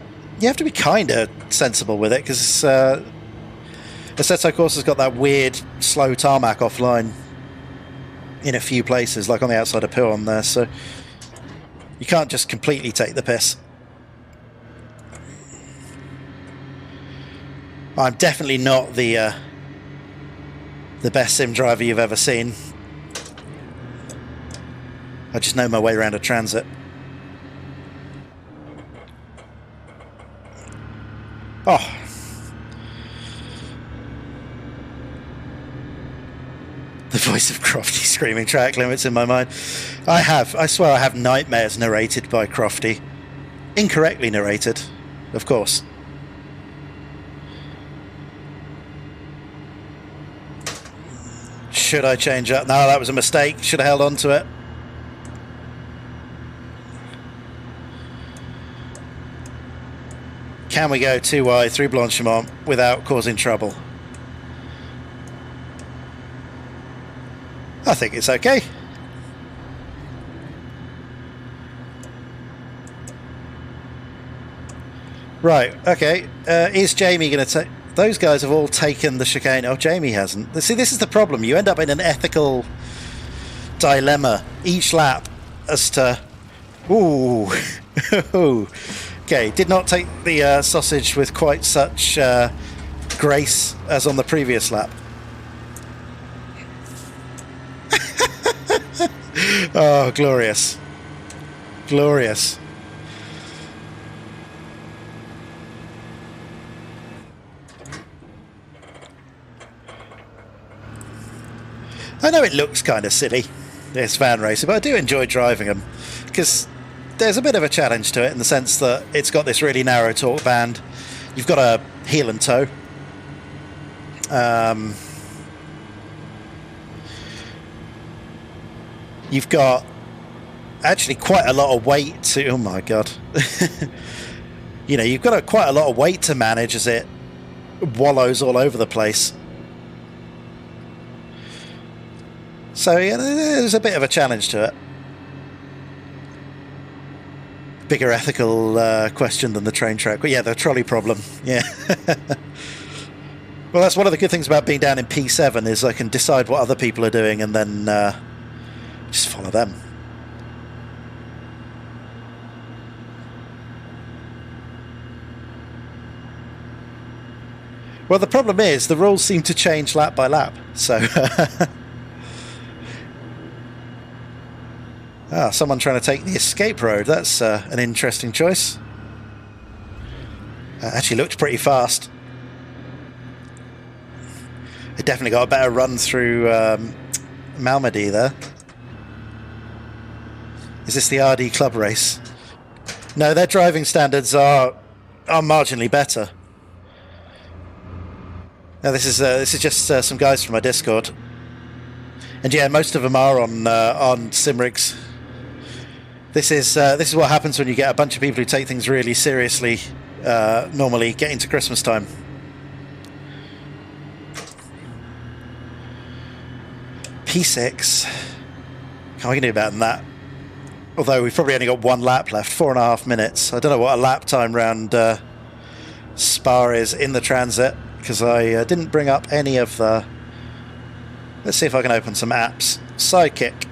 sensible with it, because Assetto Corsa has got that weird slow tarmac offline in a few places, like on the outside of Pillon there, so you can't just completely take the piss. I'm definitely not the best sim driver you've ever seen. I just know my way around a transit. Oh. The voice of Crofty screaming track limits in my mind. I swear I have nightmares narrated by Crofty. Incorrectly narrated, of course. Should I change up? No, that was a mistake. Should have held on to it. Can we go 2 wide through Blanchimont without causing trouble? I think it's okay. Right, okay. Is Jamie going to take... Those guys have all taken the chicane. Oh, Jamie hasn't. See, this is the problem. You end up in an ethical dilemma each lap as to... Ooh. Okay, did not take the sausage with quite such grace as on the previous lap. Oh, glorious. Glorious. I know it looks kind of silly, this van racing, but I do enjoy driving them because there's a bit of a challenge to it in the sense that it's got this really narrow torque band. You've got a heel and toe. You've got actually quite a lot of weight to... Oh my god. You've got quite a lot of weight to manage as it wallows all over the place. So yeah, there's a bit of a challenge to it. Bigger ethical question than the train track. But yeah, the trolley problem. Yeah. Well, that's one of the good things about being down in P7 is I can decide what other people are doing and then just follow them. Well, the problem is the rules seem to change lap by lap. So... someone trying to take the escape road. That's an interesting choice. Actually looked pretty fast. It definitely got a better run through Malmedy there. Is this the RD Club race? No, their driving standards are marginally better. Now this is just some guys from my Discord, and yeah, most of them are on sim rigs. This is what happens when you get a bunch of people who take things really seriously. Normally, getting to Christmas time. P6. How are we going to do better than that? Although we've probably only got one lap left, 4.5 minutes. I don't know what a lap time round Spa is in the transit because I didn't bring up any of the. Let's see if I can open some apps. Sidekick.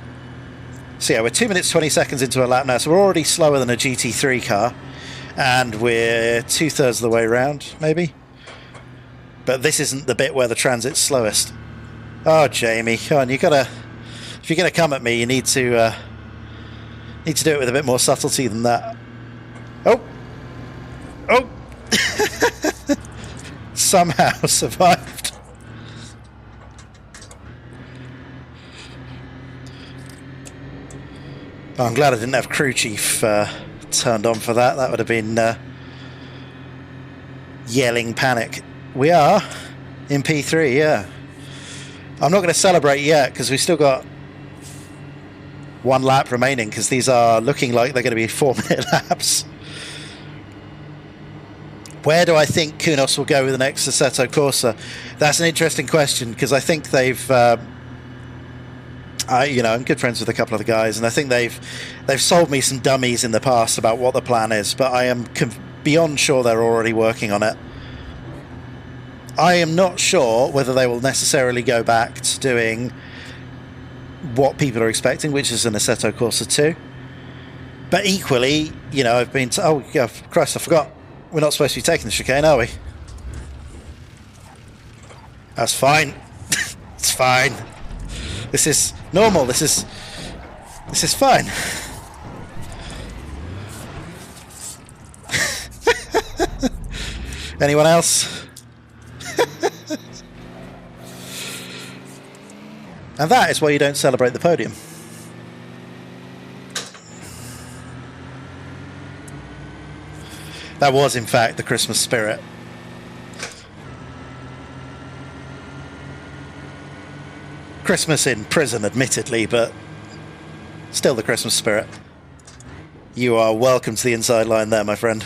So yeah, we're 2 minutes 20 seconds into a lap now, so we're already slower than a GT3 car. And we're 2/3 of the way around, maybe. But this isn't the bit where the transit's slowest. Oh, Jamie, come on, you gotta... If you're gonna come at me, you need to do it with a bit more subtlety than that. Oh! Oh! Somehow survived. Oh, I'm glad I didn't have crew chief turned on for that. That would have been yelling panic. We are in P3, yeah. I'm not going to celebrate yet because we've still got 1 lap remaining because these are looking like they're going to be 4-minute laps. Where do I think Kunos will go with the next Assetto Corsa? That's an interesting question because I think they've... I'm good friends with a couple of the guys, and I think they've sold me some dummies in the past about what the plan is, but I am beyond sure they're already working on it. I am not sure whether they will necessarily go back to doing what people are expecting, which is an Assetto Corsa 2. But equally, I've been... oh, yeah, Christ, I forgot. We're not supposed to be taking the chicane, are we? That's fine. It's fine. This is normal. This is fine. Anyone else? And that is why you don't celebrate the podium. That was, in fact, the Christmas spirit. Christmas in prison, admittedly, but still the Christmas spirit. You are welcome to the inside line there, my friend.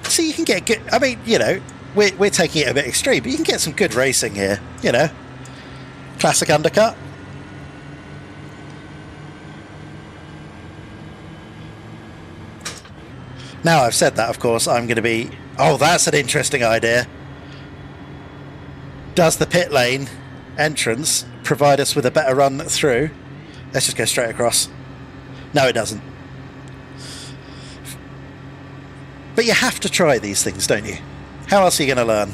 So you can get good... I mean, we're taking it a bit extreme, but you can get some good racing here, Classic undercut. Now I've said that, of course, I'm going to be... Oh, that's an interesting idea. Does the pit lane entrance provide us with a better run through? Let's just go straight across. No, it doesn't. But you have to try these things, don't you? How else are you going to learn?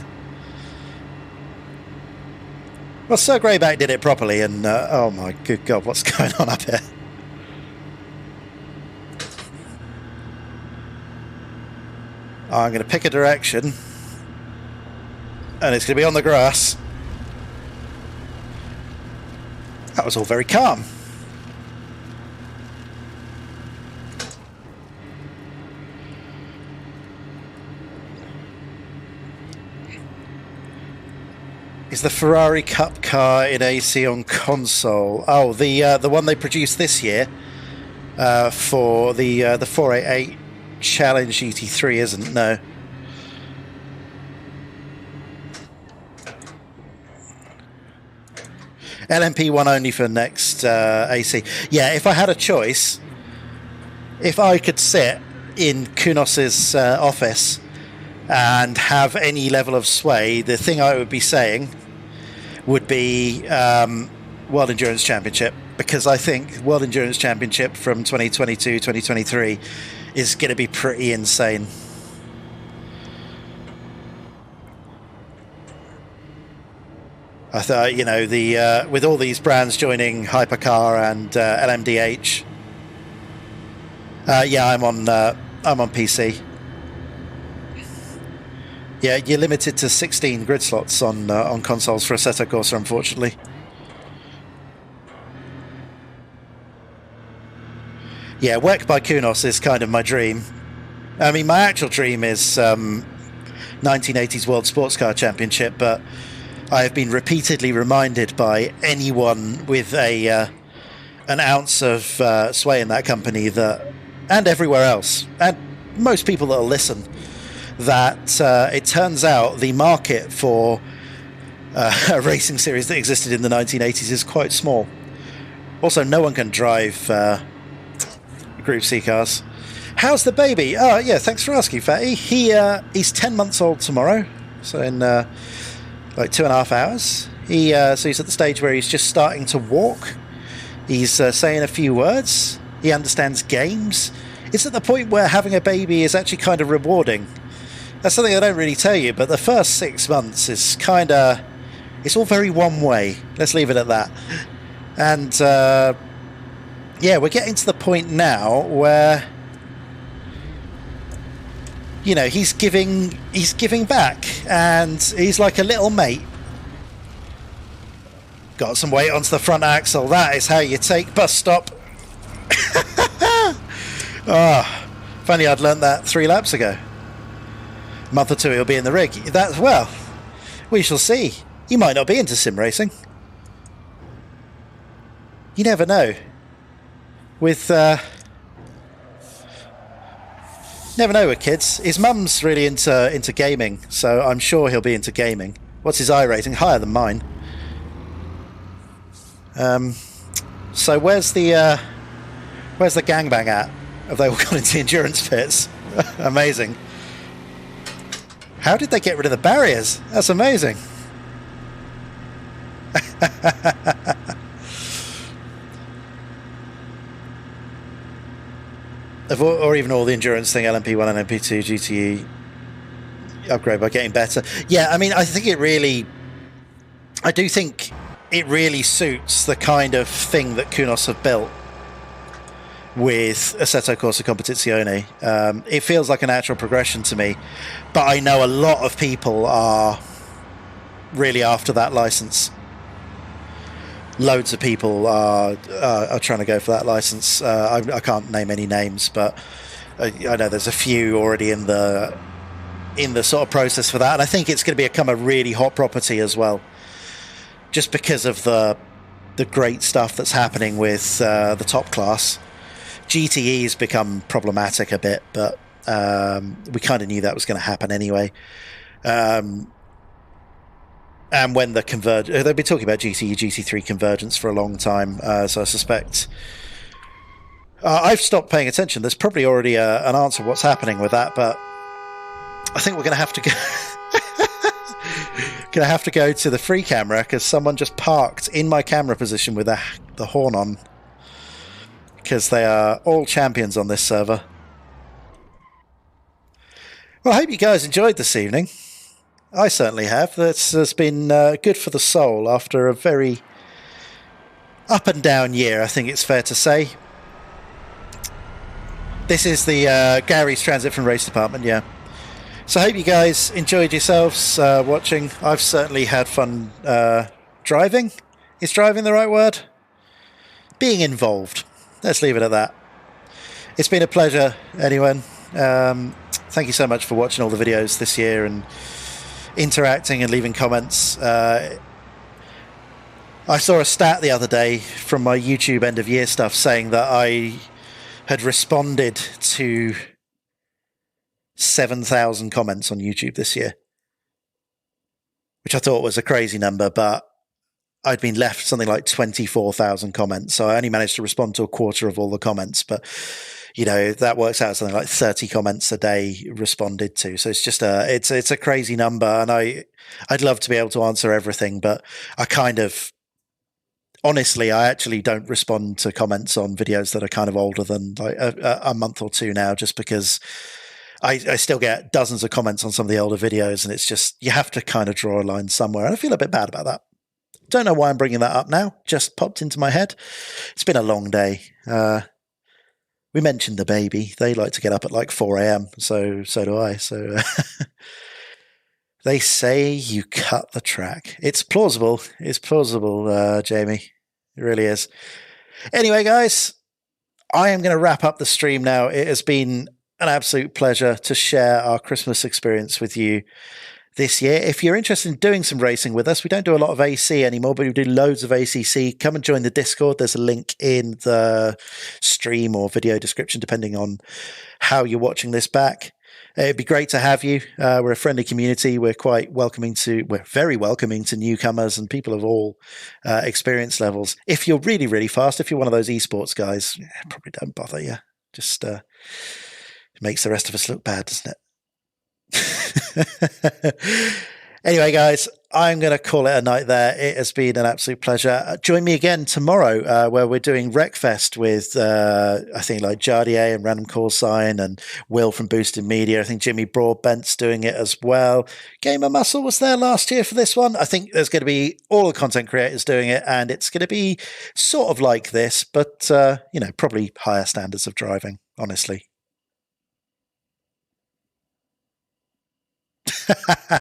Well, Sir Greyback did it properly, and oh my good God, what's going on up here? I'm going to pick a direction, and it's going to be on the grass. That was all very calm. Is the Ferrari Cup car in AC on console? Oh, the one they produced this year for the 488 Challenge GT3 isn't, no. LMP1 only for next AC. Yeah, if I had a choice, if I could sit in Kunos's office and have any level of sway, the thing I would be saying would be World Endurance Championship, because I think World Endurance Championship from 2022, 2023 is going to be pretty insane. I thought, with all these brands joining Hypercar and LMDH. Yeah, I'm on PC. Yeah, you're limited to 16 grid slots on consoles for Assetto Corsa, unfortunately. Yeah, WEC by Kunos is kind of my dream. I mean, my actual dream is 1980s World Sports Car Championship, but I have been repeatedly reminded by anyone with an ounce of sway in that company that, and everywhere else, and most people that will listen, that it turns out the market for a racing series that existed in the 1980s is quite small. Also, no one can drive Group C cars. How's the baby? Oh, yeah, thanks for asking, Fatty. He's 10 months old tomorrow, so in like 2.5 hours. So he's at the stage where he's just starting to walk. He's saying a few words. He understands games. It's at the point where having a baby is actually kind of rewarding. That's something I don't really tell you, but the first 6 months is kind of... It's all very one way. Let's leave it at that. And, yeah, we're getting to the point now where... You know, he's giving back, and he's like a little mate. Got some weight onto the front axle. That is how you take bus stop. Oh, if only I'd learnt that 3 laps ago. A month or two he'll be in the rig. That, well, we shall see. He might not be into sim racing. You never know. With never know with kids. His mum's really into gaming, so I'm sure he'll be into gaming. What's his I rating? Higher than mine. So where's the gangbang at? Have they all gone into the endurance pits? Amazing. How did they get rid of the barriers? That's amazing. Or even all the endurance thing, LMP1 and LMP2, GTE upgrade by getting better. Yeah, I mean, I do think it really suits the kind of thing that Kunos have built with Assetto Corsa Competizione. It feels like a natural progression to me, but I know a lot of people are really after that license. Loads of people are trying to go for that license. I can't name any names, but I know there's a few already in the sort of process for that, and I think it's going to become a really hot property as well, just because of the great stuff that's happening with the top class. GTE's become problematic a bit, but we kind of knew that was going to happen anyway. And when the they've been talking about GTE, GT3 convergence for a long time, so I suspect... I've stopped paying attention. There's probably already an answer what's happening with that, but I think we're going to have to go... going to have to go to the free camera, because someone just parked in my camera position with the horn on, because they are all champions on this server. Well, I hope you guys enjoyed this evening. I certainly have. This has been good for the soul after a very up and down year, I think it's fair to say. This is the Gary's Transit from Race Department, yeah. So I hope you guys enjoyed yourselves watching. I've certainly had fun driving. Is driving the right word? Being involved. Let's leave it at that. It's been a pleasure, anyone. Thank you so much for watching all the videos this year and interacting and leaving comments. I saw a stat the other day from my YouTube end of year stuff saying that I had responded to 7,000 comments on YouTube this year, which I thought was a crazy number, but I'd been left something like 24,000 comments, so I only managed to respond to a quarter of all the comments, but you know, that works out something like 30 comments a day responded to. So it's just it's a crazy number, and I'd love to be able to answer everything, but I kind of, honestly, I actually don't respond to comments on videos that are kind of older than like a month or two now, just because I still get dozens of comments on some of the older videos, and it's just, you have to kind of draw a line somewhere, and I feel a bit bad about that. Don't know why I'm bringing that up now, just popped into my head. It's been a long day. We mentioned the baby. They like to get up at like 4 a.m, so do I. So they say you cut the track. It's plausible. It's plausible, Jamie. It really is. Anyway, guys, I am going to wrap up the stream now. It has been an absolute pleasure to share our Christmas experience with you this year. If you're interested in doing some racing with us, we don't do a lot of AC anymore, but we do loads of ACC. Come and join the Discord. There's a link in the stream or video description, depending on how you're watching this back. It'd be great to have you. We're a friendly community. We're very welcoming to newcomers and people of all experience levels. If you're really, really fast, if you're one of those esports guys, probably don't bother. Yeah, just it makes the rest of us look bad, doesn't it? Anyway, guys, I'm going to call it a night there. It has been an absolute pleasure. Join me again tomorrow where we're doing Wreckfest with, I think, like Jardier and Random Call Sign and Will from Boosted Media. I think Jimmy Broadbent's doing it as well. Gamer Muscle was there last year for this one. I think there's going to be all the content creators doing it, and it's going to be sort of like this, but, probably higher standards of driving, honestly.